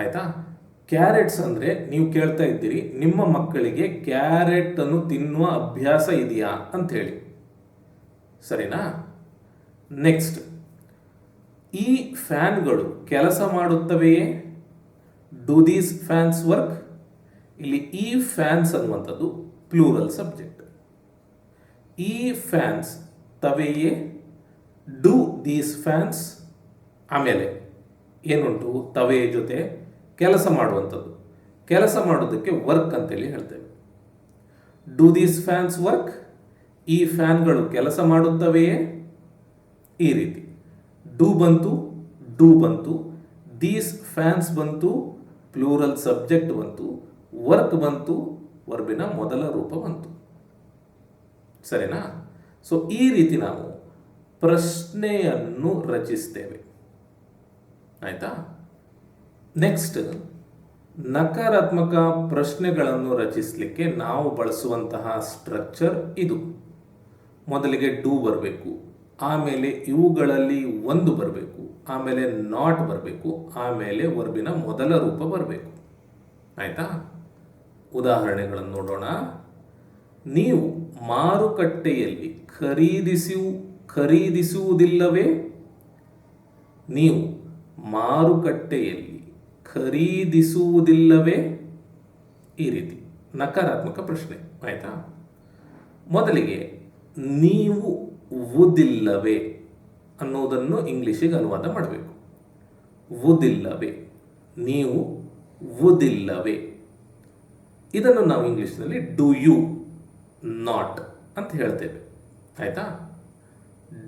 ಆಯ್ತಾ? ಕ್ಯಾರೆಟ್ಸ್ ಅಂದರೆ ನೀವು ಕೇಳ್ತಾ ಇದ್ದೀರಿ, ನಿಮ್ಮ ಮಕ್ಕಳಿಗೆ ಕ್ಯಾರೆಟ್ ಅನ್ನು ತಿನ್ನುವ ಅಭ್ಯಾಸ ಇದೆಯಾ ಅಂತ ಹೇಳಿ. ಸರಿನಾ? ನೆಕ್ಸ್ಟ್, ಈ ಫ್ಯಾನ್ಗಳು ಕೆಲಸ ಮಾಡುತ್ತವೆಯೇ. Do these fans work. ಇಲ್ಲಿ ಈ ಫ್ಯಾನ್ಸ್ ಅನ್ನುವಂಥದ್ದು ಪ್ಲೂರಲ್ ಸಬ್ಜೆಕ್ಟ್. ಈ ಫ್ಯಾನ್ಸ್ ತವೆಯೇ, ಡು ದೀಸ್ ಫ್ಯಾನ್ಸ್. ಆಮೇಲೆ ಏನುಂಟು? ತವೆಯ ಜೊತೆ ಕೆಲಸ ಮಾಡುವಂಥದ್ದು. ಕೆಲಸ ಮಾಡೋದಕ್ಕೆ ವರ್ಕ್ ಅಂತೇಳಿ ಹೇಳ್ತೇವೆ. ಡು ದೀಸ್ ಫ್ಯಾನ್ಸ್ ವರ್ಕ್, ಈ ಫ್ಯಾನ್ಗಳು ಕೆಲಸ ಮಾಡುತ್ತವೆಯೇ. ಈ ರೀತಿ ಡು ಬಂತು, ದೀಸ್ ಫ್ಯಾನ್ಸ್ ಬಂತು, ಪ್ಲೂರಲ್ ಸಬ್ಜೆಕ್ಟ್ ಬಂತು, ವರ್ಕ್ ಬಂತು, ವರ್ಬಿನ ಮೊದಲ ರೂಪ ಬಂತು. ಸರಿನಾ? ಸೊ ಈ ರೀತಿ ನಾವು ಪ್ರಶ್ನೆಯನ್ನು ರಚಿಸ್ತೇವೆ. ಆಯ್ತಾ? ನೆಕ್ಸ್ಟ್, ನಕಾರಾತ್ಮಕ ಪ್ರಶ್ನೆಗಳನ್ನು ರಚಿಸಲಿಕ್ಕೆ ನಾವು ಬಳಸುವಂತಹ ಸ್ಟ್ರಕ್ಚರ್ ಇದು. ಮೊದಲಿಗೆ ಡು ಬರಬೇಕು, ಆಮೇಲೆ ಇವುಗಳಲ್ಲಿ ಒಂದು ಬರಬೇಕು, ಆಮೇಲೆ ನಾಟ್ ಬರಬೇಕು, ಆಮೇಲೆ ವರ್ಬಿನ ಮೊದಲ ರೂಪ ಬರಬೇಕು. ಆಯ್ತಾ? ಉದಾಹರಣೆಗಳನ್ನು ನೋಡೋಣ. ನೀವು ಮಾರುಕಟ್ಟೆಯಲ್ಲಿ ಖರೀದಿಸುವುದಿಲ್ಲವೇ. ನೀವು ಮಾರುಕಟ್ಟೆಯಲ್ಲಿ ಖರೀದಿಸುವುದಿಲ್ಲವೇ. ಈ ರೀತಿ ನಕಾರಾತ್ಮಕ ಪ್ರಶ್ನೆ. ಆಯ್ತಾ? ಮೊದಲಿಗೆ ನೀವು ವುದಿಲ್ಲವೇ ಅನ್ನೋದನ್ನು ಇಂಗ್ಲಿಷಿಗೆ ಅನುವಾದ ಮಾಡಬೇಕು. ವುದಿಲ್ಲವೇ, ನೀವು ವುದಿಲ್ಲವೇ. ಇದನ್ನು ನಾವು ಇಂಗ್ಲಿಷ್ನಲ್ಲಿ ಡು ಯು ನಾಟ್ ಅಂತ ಹೇಳ್ತೇವೆ. ಆಯ್ತಾ?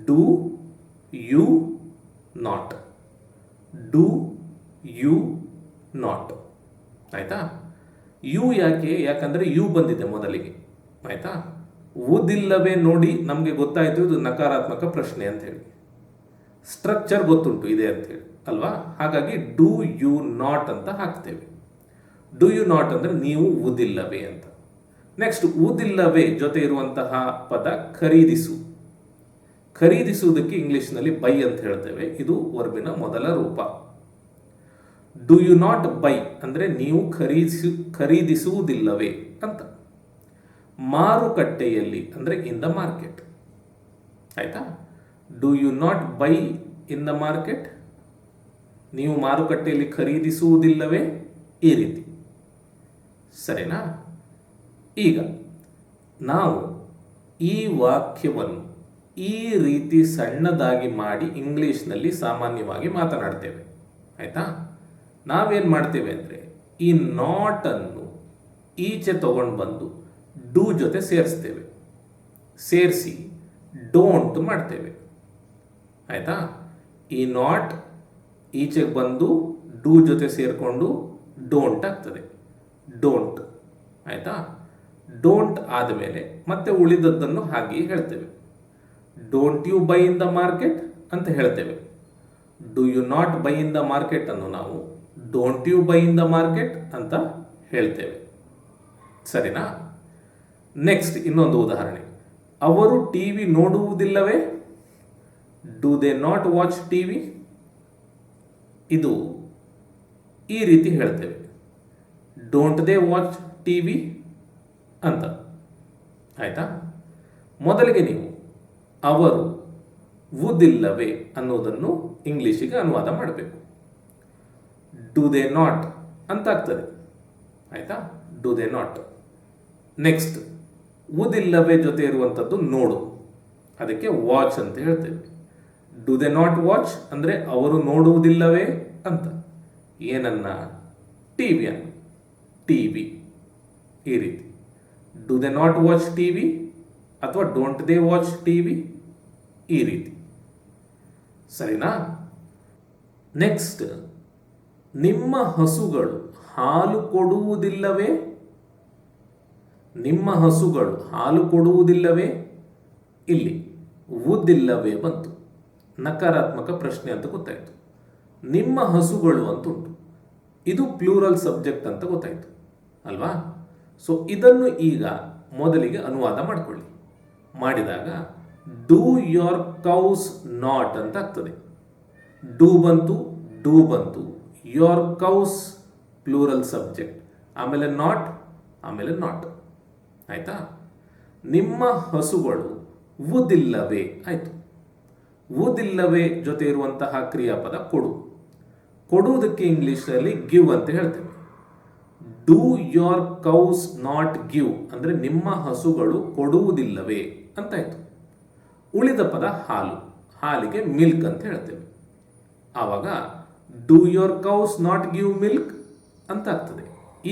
Do you not, do you not. ಆಯ್ತಾ? ಯು ಯಾಕಂದ್ರೆ ಯು ಬಂದಿದೆ ಮೊದಲಿಗೆ. ಆಯ್ತಾ? ವುದಿಲ್ಲವೇ ನೋಡಿ ನಮಗೆ ಗೊತ್ತಾಯಿತು ಇದು ನಕಾರಾತ್ಮಕ ಪ್ರಶ್ನೆ ಅಂತ ಹೇಳಿ. ಸ್ಟ್ರಕ್ಚರ್ ಗೊತ್ತುಂಟು ಇದೆ ಅಂತ ಹೇಳಿ ಅಲ್ವಾ? ಹಾಗಾಗಿ ಡು ಯು ನಾಟ್ ಅಂತ ಹಾಕ್ತೇವೆ. ಡು ಯು ನಾಟ್ ಅಂದರೆ ನೀವು ವುದಿಲ್ಲವೇ ಅಂತ. ನೆಕ್ಸ್ಟ್, ವುದಿಲ್ಲವೇ ಜೊತೆ ಇರುವಂತಹ ಪದ ಖರೀದಿಸು. ಖರೀದಿಸುವುದಕ್ಕೆ ಇಂಗ್ಲಿಷ್ನಲ್ಲಿ ಬೈ ಅಂತ ಹೇಳ್ತೇವೆ. ಇದು ವರ್ಬಿನ ಮೊದಲ ರೂಪ. ಡು ಯು ನಾಟ್ ಬೈ ಅಂದರೆ ನೀವು ಖರೀದಿಸುವುದಿಲ್ಲವೇ ಅಂತ. ಮಾರುಕಟ್ಟೆಯಲ್ಲಿ ಅಂದರೆ ಇನ್ ದ ಮಾರ್ಕೆಟ್. ಆಯ್ತಾ? Do you not buy in the market, ನೀವು ಮಾರುಕಟ್ಟೆಯಲ್ಲಿ ಖರೀದಿಸುವುದಿಲ್ಲವೇ. ಈ ರೀತಿ. ಸರಿನಾ? ಈಗ ನಾವು ಈ ವಾಕ್ಯವನ್ನು ಈ ರೀತಿ ಸಣ್ಣದಾಗಿ ಮಾಡಿ ಇಂಗ್ಲಿಷ್ನಲ್ಲಿ ಸಾಮಾನ್ಯವಾಗಿ ಮಾತನಾಡ್ತೇವೆ. ಆಯ್ತಾ? ನಾವೇನು ಮಾಡ್ತೇವೆ ಅಂದರೆ ಈ ನಾಟ್ ಅನ್ನು ಈಚೆ ತಗೊಂಡು ಬಂದು ಡು ಜೊತೆ ಸೇರಿಸ್ತೇವೆ. ಸೇರಿಸಿ ಡೋಂಟ್ ಮಾಡ್ತೇವೆ. ಆಯ್ತಾ? ಈ ನಾಟ್ ಈಚೆಗೆ ಬಂದು ಡು ಜೊತೆ ಸೇರಿಕೊಂಡು ಡೋಂಟ್ ಆಗ್ತದೆ. ಡೋಂಟ್. ಆಯ್ತಾ? ಡೋಂಟ್ ಆದಮೇಲೆ ಮತ್ತೆ ಉಳಿದದ್ದನ್ನು ಹಾಗೆಯೇ ಹೇಳ್ತೇವೆ. Don't you buy in the market ಅಂತ ಹೇಳ್ತೇವೆ. Do you not buy in the market ಅನ್ನು ನಾವು don't you buy in the market ಅಂತ ಹೇಳ್ತೇವೆ. ಸರಿನಾ? ನೆಕ್ಸ್ಟ್ ಇನ್ನೊಂದು ಉದಾಹರಣೆ. ಅವರು ಟಿವಿ ನೋಡುವುದಿಲ್ಲವೇ? Do they not watch TV? ಇದು ಈ ರೀತಿ ಹೇಳ್ತೇವೆ, ಡೋಂಟ್ ದೇ ವಾಚ್ ಟಿವಿ ಅಂತ. ಆಯ್ತಾ? ಮೊದಲಿಗೆ ನೀವು ಅವರು ವುದಿಲ್ಲವೇ ಅನ್ನೋದನ್ನು ಇಂಗ್ಲಿಷಿಗೆ ಅನುವಾದ ಮಾಡಬೇಕು. ಡು ದೇ ನಾಟ್ ಅಂತ ಆಗ್ತದೆ. ಆಯ್ತಾ? Do they not. ನೆಕ್ಸ್ಟ್ ವುದಿಲ್ಲವೇ ಜೊತೆ ಇರುವಂಥದ್ದು ನೋಡು, ಅದಕ್ಕೆ ವಾಚ್ ಅಂತ ಹೇಳ್ತೇವೆ. ಡು ದೇ ನಾಟ್ ವಾಚ್ ಅಂದರೆ ಅವರು ನೋಡುವುದಿಲ್ಲವೇ ಅಂತ. ಏನನ್ನ? ಟಿವಿಯನ್ನು. ಟಿವಿ ಈ ರೀತಿ. Do they not watch TV ಅಥವಾ ಡೋಂಟ್ ದೇ ವಾಚ್ ಟಿವಿ ಈ ರೀತಿ. ಸರಿನಾ? ನೆಕ್ಸ್ಟ್, ನಿಮ್ಮ ಹಸುಗಳು ಹಾಲು ಕೊಡುವುದಿಲ್ಲವೇ? ನಿಮ್ಮ ಹಸುಗಳು ಹಾಲು ಕೊಡುವುದಿಲ್ಲವೇ? ಇಲ್ಲಿ ವುದಿಲ್ಲವೇ ಬಂತು, ನಕಾರಾತ್ಮಕ ಪ್ರಶ್ನೆ ಅಂತ ಗೊತ್ತಾಯಿತು. ನಿಮ್ಮ ಹಸುಗಳು ಅಂತ ಉಂಟು, ಇದು ಪ್ಲೂರಲ್ ಸಬ್ಜೆಕ್ಟ್ ಅಂತ ಗೊತ್ತಾಯಿತು ಅಲ್ವಾ? ಸೊ ಇದನ್ನು ಈಗ ಮೊದಲಿಗೆ ಅನುವಾದ ಮಾಡಿಕೊಳ್ಳಿ. ಮಾಡಿದಾಗ ಡೂ ಯೋರ್ ಕೌಸ್ ನಾಟ್ ಅಂತ ಆಗ್ತದೆ. ಡೂ ಬಂತು, ಡೂ ಬಂತು, ಯೋರ್ ಕೌಸ್ ಪ್ಲೂರಲ್ ಸಬ್ಜೆಕ್ಟ್, ಆಮೇಲೆ ನಾಟ್, ಆಮೇಲೆ ನಾಟ್. ಆಯ್ತಾ? ನಿಮ್ಮ ಹಸುಗಳು ವುದಿಲ್ಲವೇ ಆಯಿತು. ವುದಿಲ್ಲವೇ ಜೊತೆ ಇರುವಂತಹ ಕ್ರಿಯಾಪದ ಕೊಡು. ಕೊಡುವುದಕ್ಕೆ ಇಂಗ್ಲಿಷಲ್ಲಿ ಗಿವ್ ಅಂತ ಹೇಳ್ತೇವೆ. Do your cows not give ಅಂದರೆ ನಿಮ್ಮ ಹಸುಗಳು ಕೊಡುವುದಿಲ್ಲವೇ ಅಂತಾಯ್ತು. ಉಳಿದ ಪದ ಹಾಲು, ಹಾಲಿಗೆ ಮಿಲ್ಕ್ ಅಂತ ಹೇಳ್ತೇವೆ. ಆವಾಗ do your cows not give milk ಅಂತ ಆಗ್ತದೆ.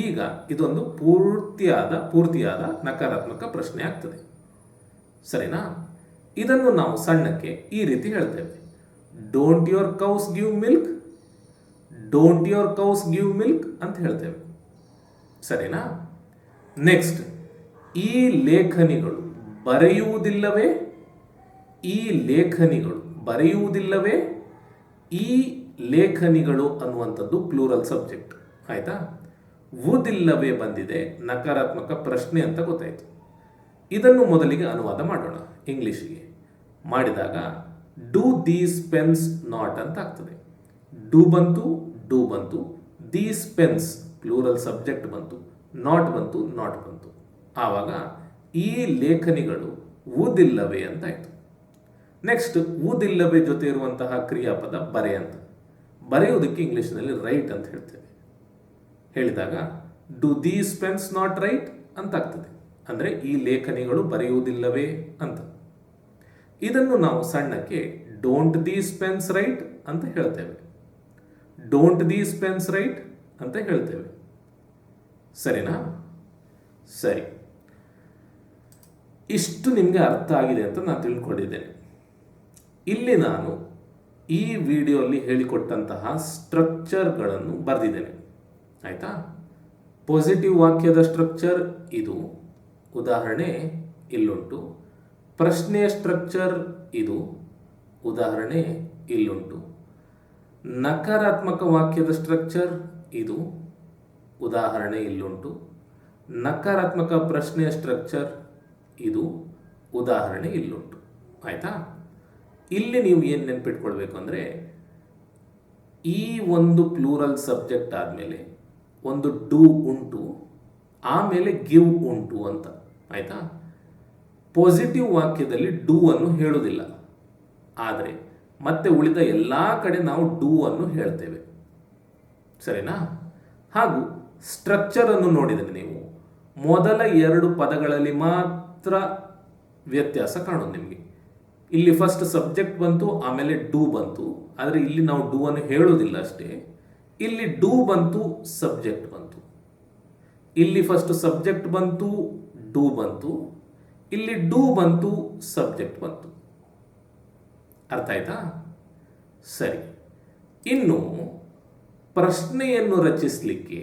ಈಗ ಇದೊಂದು ಪೂರ್ತಿಯಾದ ನಕಾರಾತ್ಮಕ ಪ್ರಶ್ನೆ ಆಗ್ತದೆ. ಸರಿನಾ? ಇದನ್ನು ನಾವು ಸಣ್ಣಕ್ಕೆ ಈ ರೀತಿ ಹೇಳ್ತೇವೆ, don't your cows give milk, don't your cows give milk ಅಂತ ಹೇಳ್ತೇವೆ. ಸರಿನಾ? ನೆಕ್ಸ್ಟ್, ಈ ಲೇಖನಿಗಳು ಬರೆಯುವುದಿಲ್ಲವೇ? ಈ ಲೇಖನಿಗಳು ಬರೆಯುವುದಿಲ್ಲವೇ? ಈ ಲೇಖನಿಗಳು ಅನ್ನುವಂಥದ್ದು ಪ್ಲೂರಲ್ ಸಬ್ಜೆಕ್ಟ್. ಆಯ್ತಾ? ವುದಿಲ್ಲವೇ ಬಂದಿದೆ, ನಕಾರಾತ್ಮಕ ಪ್ರಶ್ನೆ ಅಂತ ಗೊತ್ತಾಯಿತು. ಇದನ್ನು ಮೊದಲಿಗೆ ಅನುವಾದ ಮಾಡೋಣ ಇಂಗ್ಲಿಷಿಗೆ. ಮಾಡಿದಾಗ ಡೂ ದೀಸ್ ಪೆನ್ಸ್ ನಾಟ್ ಅಂತ ಆಗ್ತದೆ. ಡೂ ಬಂತು, ಡೂ ಬಂತು, ದೀಸ್ ಪೆನ್ಸ್ ಪ್ಲೂರಲ್ ಸಬ್ಜೆಕ್ಟ್ ಬಂತು, ನಾಟ್ ಬಂತು, ನಾಟ್ ಬಂತು. ಆವಾಗ ಈ ಲೇಖನಿಗಳು ವುದಿಲ್ಲವೇ ಅಂತ ಆಯಿತು. ನೆಕ್ಸ್ಟ್, ವುದಿಲ್ಲವೇ ಜೊತೆ ಇರುವಂತಹ ಕ್ರಿಯಾಪದ ಬರೆ ಅಂತ. ಬರೆಯುವುದಕ್ಕೆ ಇಂಗ್ಲಿಷ್ನಲ್ಲಿ ರೈಟ್ ಅಂತ ಹೇಳ್ತೇವೆ. ಹೇಳಿದಾಗ do these pens not write ಅಂತ ಆಗ್ತದೆ. ಅಂದರೆ ಈ ಲೇಖನಿಗಳು ಬರೆಯುವುದಿಲ್ಲವೇ ಅಂತ. ಇದನ್ನು ನಾವು ಸಣ್ಣಕ್ಕೆ ಡೋಂಟ್ ದೀಸ್ ಪೆನ್ಸ್ ರೈಟ್ ಅಂತ ಹೇಳ್ತೇವೆ. ಡೋಂಟ್ ದೀಸ್ ಪೆನ್ಸ್ ರೈಟ್ ಅಂತ ಹೇಳ್ತೇವೆ. ಸರಿನಾ? ಸರಿ, ಇಷ್ಟು ನಿಮಗೆ ಅರ್ಥ ಆಗಿದೆ ಅಂತ ನಾನು ತಿಳ್ಕೊಂಡಿದ್ದೇನೆ. ಇಲ್ಲಿ ನಾನು ಈ ವಿಡಿಯೋಲ್ಲಿ ಹೇಳಿಕೊಟ್ಟಂತಹ ಸ್ಟ್ರಕ್ಚರ್ಗಳನ್ನು ಬರೆದಿದ್ದೇನೆ. ಆಯಿತಾ? ಪಾಸಿಟಿವ್ ವಾಕ್ಯದ ಸ್ಟ್ರಕ್ಚರ್ ಇದು, ಉದಾಹರಣೆ ಇಲ್ಲುಂಟು. ಪ್ರಶ್ನೆಯ ಸ್ಟ್ರಕ್ಚರ್ ಇದು, ಉದಾಹರಣೆ ಇಲ್ಲುಂಟು. ನಕಾರಾತ್ಮಕ ವಾಕ್ಯದ ಸ್ಟ್ರಕ್ಚರ್ ಇದು, ಉದಾಹರಣೆ ಇಲ್ಲುಂಟು. ನಕಾರಾತ್ಮಕ ಪ್ರಶ್ನೆಯ ಸ್ಟ್ರಕ್ಚರ್ ಇದು, ಉದಾಹರಣೆ ಇಲ್ಲುಂಟು. ಆಯಿತಾ? ಇಲ್ಲಿ ನೀವು ಏನು ನೆನಪಿಟ್ಕೊಳ್ಬೇಕು ಅಂದರೆ, ಈ ಒಂದು ಪ್ಲೂರಲ್ ಸಬ್ಜೆಕ್ಟ್ ಆದಮೇಲೆ ಒಂದು ಡೂ ಉಂಟು, ಆಮೇಲೆ ಗಿವ್ ಉಂಟು ಅಂತ. ಆಯಿತಾ? ಪಾಸಿಟಿವ್ ವಾಕ್ಯದಲ್ಲಿ ಡೂ ಅನ್ನು ಹೇಳುವುದಿಲ್ಲ, ಆದರೆ ಮತ್ತೆ ಉಳಿದ ಎಲ್ಲ ಕಡೆ ನಾವು ಡೂ ಅನ್ನು ಹೇಳ್ತೇವೆ. ಸರಿನಾ? ಹಾಗೂ ಸ್ಟ್ರಕ್ಚರನ್ನು ನೋಡಿದರೆ ನೀವು ಮೊದಲ ಎರಡು ಪದಗಳಲ್ಲಿ ಮಾತ್ರ ವ್ಯತ್ಯಾಸ ಕಾಣೋದು ನಿಮಗೆ. ಇಲ್ಲಿ ಫಸ್ಟ್ ಸಬ್ಜೆಕ್ಟ್ ಬಂತು, ಆಮೇಲೆ ಡೂ ಬಂತು. ಆದರೆ ಇಲ್ಲಿ ನಾವು ಡೂ ಅನ್ನು ಹೇಳೋದಿಲ್ಲ ಅಷ್ಟೇ. ಇಲ್ಲಿ ಡೂ ಬಂತು, ಸಬ್ಜೆಕ್ಟ್ ಬಂತು. ಇಲ್ಲಿ ಫಸ್ಟ್ ಸಬ್ಜೆಕ್ಟ್ ಬಂತು, ಡೂ ಬಂತು. ಇಲ್ಲಿ ಡೂ ಬಂತು, ಸಬ್ಜೆಕ್ಟ್ ಬಂತು. ಅರ್ಥ ಆಯ್ತಾ? ಸರಿ, ಇನ್ನು ಪ್ರಶ್ನೆಯನ್ನು ರಚಿಸಲಿಕ್ಕೆ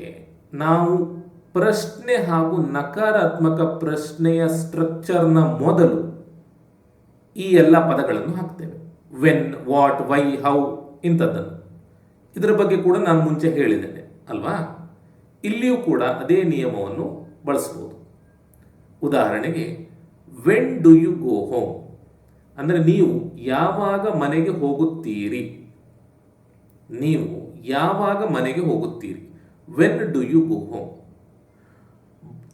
ನಾವು ಪ್ರಶ್ನೆ ಹಾಗೂ ನಕಾರಾತ್ಮಕ ಪ್ರಶ್ನೆಯ ಸ್ಟ್ರಕ್ಚರ್ನ ಮೊದಲು ಈ ಎಲ್ಲ ಪದಗಳನ್ನು ಹಾಕ್ತೇವೆ. ವೆನ್, ವಾಟ್, ವೈ, ಹೌ ಇಂಥದ್ದನ್ನು. ಇದರ ಬಗ್ಗೆ ಕೂಡ ನಾನು ಮುಂಚೆ ಹೇಳಿದ್ದೇನೆ ಅಲ್ವಾ? ಇಲ್ಲಿಯೂ ಕೂಡ ಅದೇ ನಿಯಮವನ್ನು ಬಳಸ್ಬೋದು. ಉದಾಹರಣೆಗೆ, when do you go home ಅಂದರೆ ನೀವು ಯಾವಾಗ ಮನೆಗೆ ಹೋಗುತ್ತೀರಿ. ನೀವು ಯಾವಾಗ ಮನೆಗೆ ಹೋಗುತ್ತೀರಿ. When do you go home.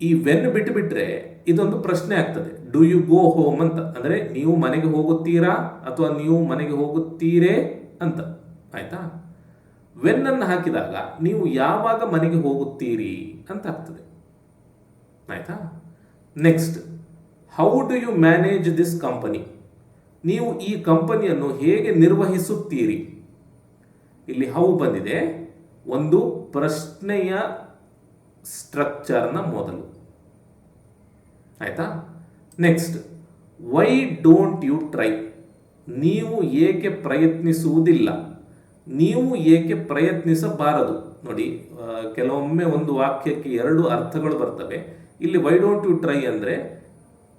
ಈ ವೆನ್ ಬಿಟ್ಟುಬಿಟ್ರೆ ಇದೊಂದು ಪ್ರಶ್ನೆ ಆಗ್ತದೆ. ಡು ಯು ಗೋ ಹೋಮ್ ಅಂತ ಅಂದರೆ ನೀವು ಮನೆಗೆ ಹೋಗುತ್ತೀರಾ ಅಥವಾ ನೀವು ಮನೆಗೆ ಹೋಗುತ್ತೀರೇ ಅಂತ. ಆಯ್ತಾ? ವೆನ್ ಅನ್ನು ಹಾಕಿದಾಗ ನೀವು ಯಾವಾಗ ಮನೆಗೆ ಹೋಗುತ್ತೀರಿ ಅಂತ ಆಗ್ತದೆ. ಆಯ್ತಾ? Next, how do you manage this company. ನೀವು ಈ ಕಂಪನಿಯನ್ನು ಹೇಗೆ ನಿರ್ವಹಿಸುತ್ತೀರಿ. ಇಲ್ಲಿ ಹೌ ಬಂದಿದೆ, ಒಂದು ಪ್ರಶ್ನೆಯ ಸ್ಟ್ರಕ್ಚರ್ನ ಮೊದಲು. ಆಯ್ತಾ? Next, why don't you try. ನೀವು ಏಕೆ ಪ್ರಯತ್ನಿಸುವುದಿಲ್ಲ. ನೀವು ಏಕೆ ಪ್ರಯತ್ನಿಸಬಾರದು. ನೋಡಿ, ಕೆಲವೊಮ್ಮೆ ಒಂದು ವಾಕ್ಯಕ್ಕೆ ಎರಡು ಅರ್ಥಗಳು ಬರ್ತವೆ. ಇಲ್ಲಿ ವೈ ಡೋಂಟ್ ಯು ಟ್ರೈ ಅಂದರೆ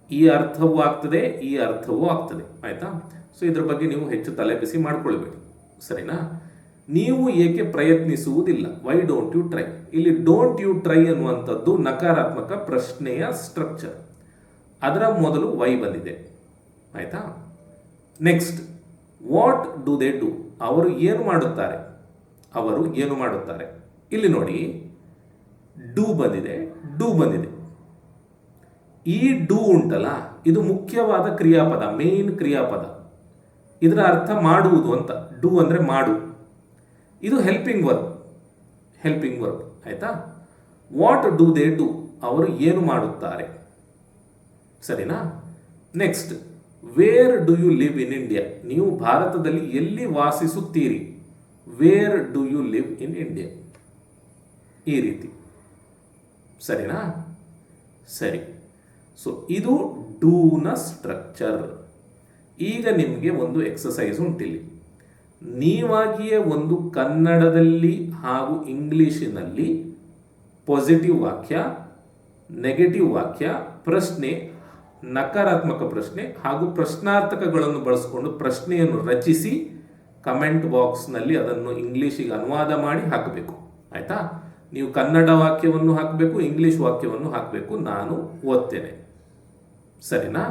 ಈ ಅರ್ಥವೂ ಆಗ್ತದೆ, ಈ ಅರ್ಥವೂ ಆಗ್ತದೆ. ಆಯ್ತಾ? ಸೊ ಇದ್ರ ಬಗ್ಗೆ ನೀವು ಹೆಚ್ಚು ತಲೆಬಿಸಿ ಮಾಡ್ಕೊಳ್ಬೇಡಿ. ಸರಿನಾ? ನೀವು ಏಕೆ ಪ್ರಯತ್ನಿಸುವುದಿಲ್ಲ. Why don't you try. ಇಲ್ಲಿ ಡೋಂಟ್ ಯು ಟ್ರೈ ಅನ್ನುವಂಥದ್ದು ನಕಾರಾತ್ಮಕ ಪ್ರಶ್ನೆಯ ಸ್ಟ್ರಕ್ಚರ್. ಅದರ ಮೊದಲು ವೈ ಬಂದಿದೆ. ಆಯ್ತಾ? Next, what do they do. ಅವರು ಏನು ಮಾಡುತ್ತಾರೆ. ಅವರು ಏನು ಮಾಡುತ್ತಾರೆ. ಇಲ್ಲಿ ನೋಡಿ, ಡೂ ಬಂದಿದೆ, ಡೂ ಬಂದಿದೆ. ಈ ಡೂ ಉಂಟಲ್ಲ, ಇದು ಮುಖ್ಯವಾದ ಕ್ರಿಯಾಪದ, ಮೇನ್ ಕ್ರಿಯಾಪದ. ಇದರ ಅರ್ಥ ಮಾಡುವುದು ಅಂತ. ಡೂ ಅಂದರೆ ಮಾಡು. ಇದು ಹೆಲ್ಪಿಂಗ್ ವರ್ಬ್. Helping verb. ಆಯ್ತಾ? What do they do. ಅವರು ಏನು ಮಾಡುತ್ತಾರೆ. ಸರಿನಾ? Next, where do you live in India. ನೀವು ಭಾರತದಲ್ಲಿ ಎಲ್ಲಿ ವಾಸಿಸುತ್ತೀರಿ. Where do you live in India. ಈ ರೀತಿ. ಸರಿನಾ? ಸರಿ. ಸೊ ಇದು ಡೂನ ಸ್ಟ್ರಕ್ಚರ್. ಈಗ ನಿಮಗೆ ಒಂದು ಎಕ್ಸಸೈಸ್ ಉಂಟಿಲ್ಲಿ. ನೀವಾಗಿಯೇ ಒಂದು ಕನ್ನಡದಲ್ಲಿ ಹಾಗೂ ಇಂಗ್ಲಿಷಿನಲ್ಲಿ ಪಾಸಿಟಿವ್ ವಾಕ್ಯ, ನೆಗೆಟಿವ್ ವಾಕ್ಯ, ಪ್ರಶ್ನೆ, ನಕಾರಾತ್ಮಕ ಪ್ರಶ್ನೆ ಹಾಗೂ ಪ್ರಶ್ನಾರ್ಥಕಗಳನ್ನು ಬಳಸಿಕೊಂಡು ಪ್ರಶ್ನೆಯನ್ನು ರಚಿಸಿ ಕಮೆಂಟ್ ಬಾಕ್ಸ್ನಲ್ಲಿ ಅದನ್ನು ಇಂಗ್ಲಿಷಿಗೆ ಅನುವಾದ ಮಾಡಿ ಹಾಕಬೇಕು. ಆಯ್ತಾ? ನೀವು ಕನ್ನಡ ವಾಕ್ಯವನ್ನು ಹಾಕಬೇಕು, ಇಂಗ್ಲಿಷ್ ವಾಕ್ಯವನ್ನು ಹಾಕಬೇಕು. ನಾನು ಓದ್ತೇನೆ. ಸರಿನಾ?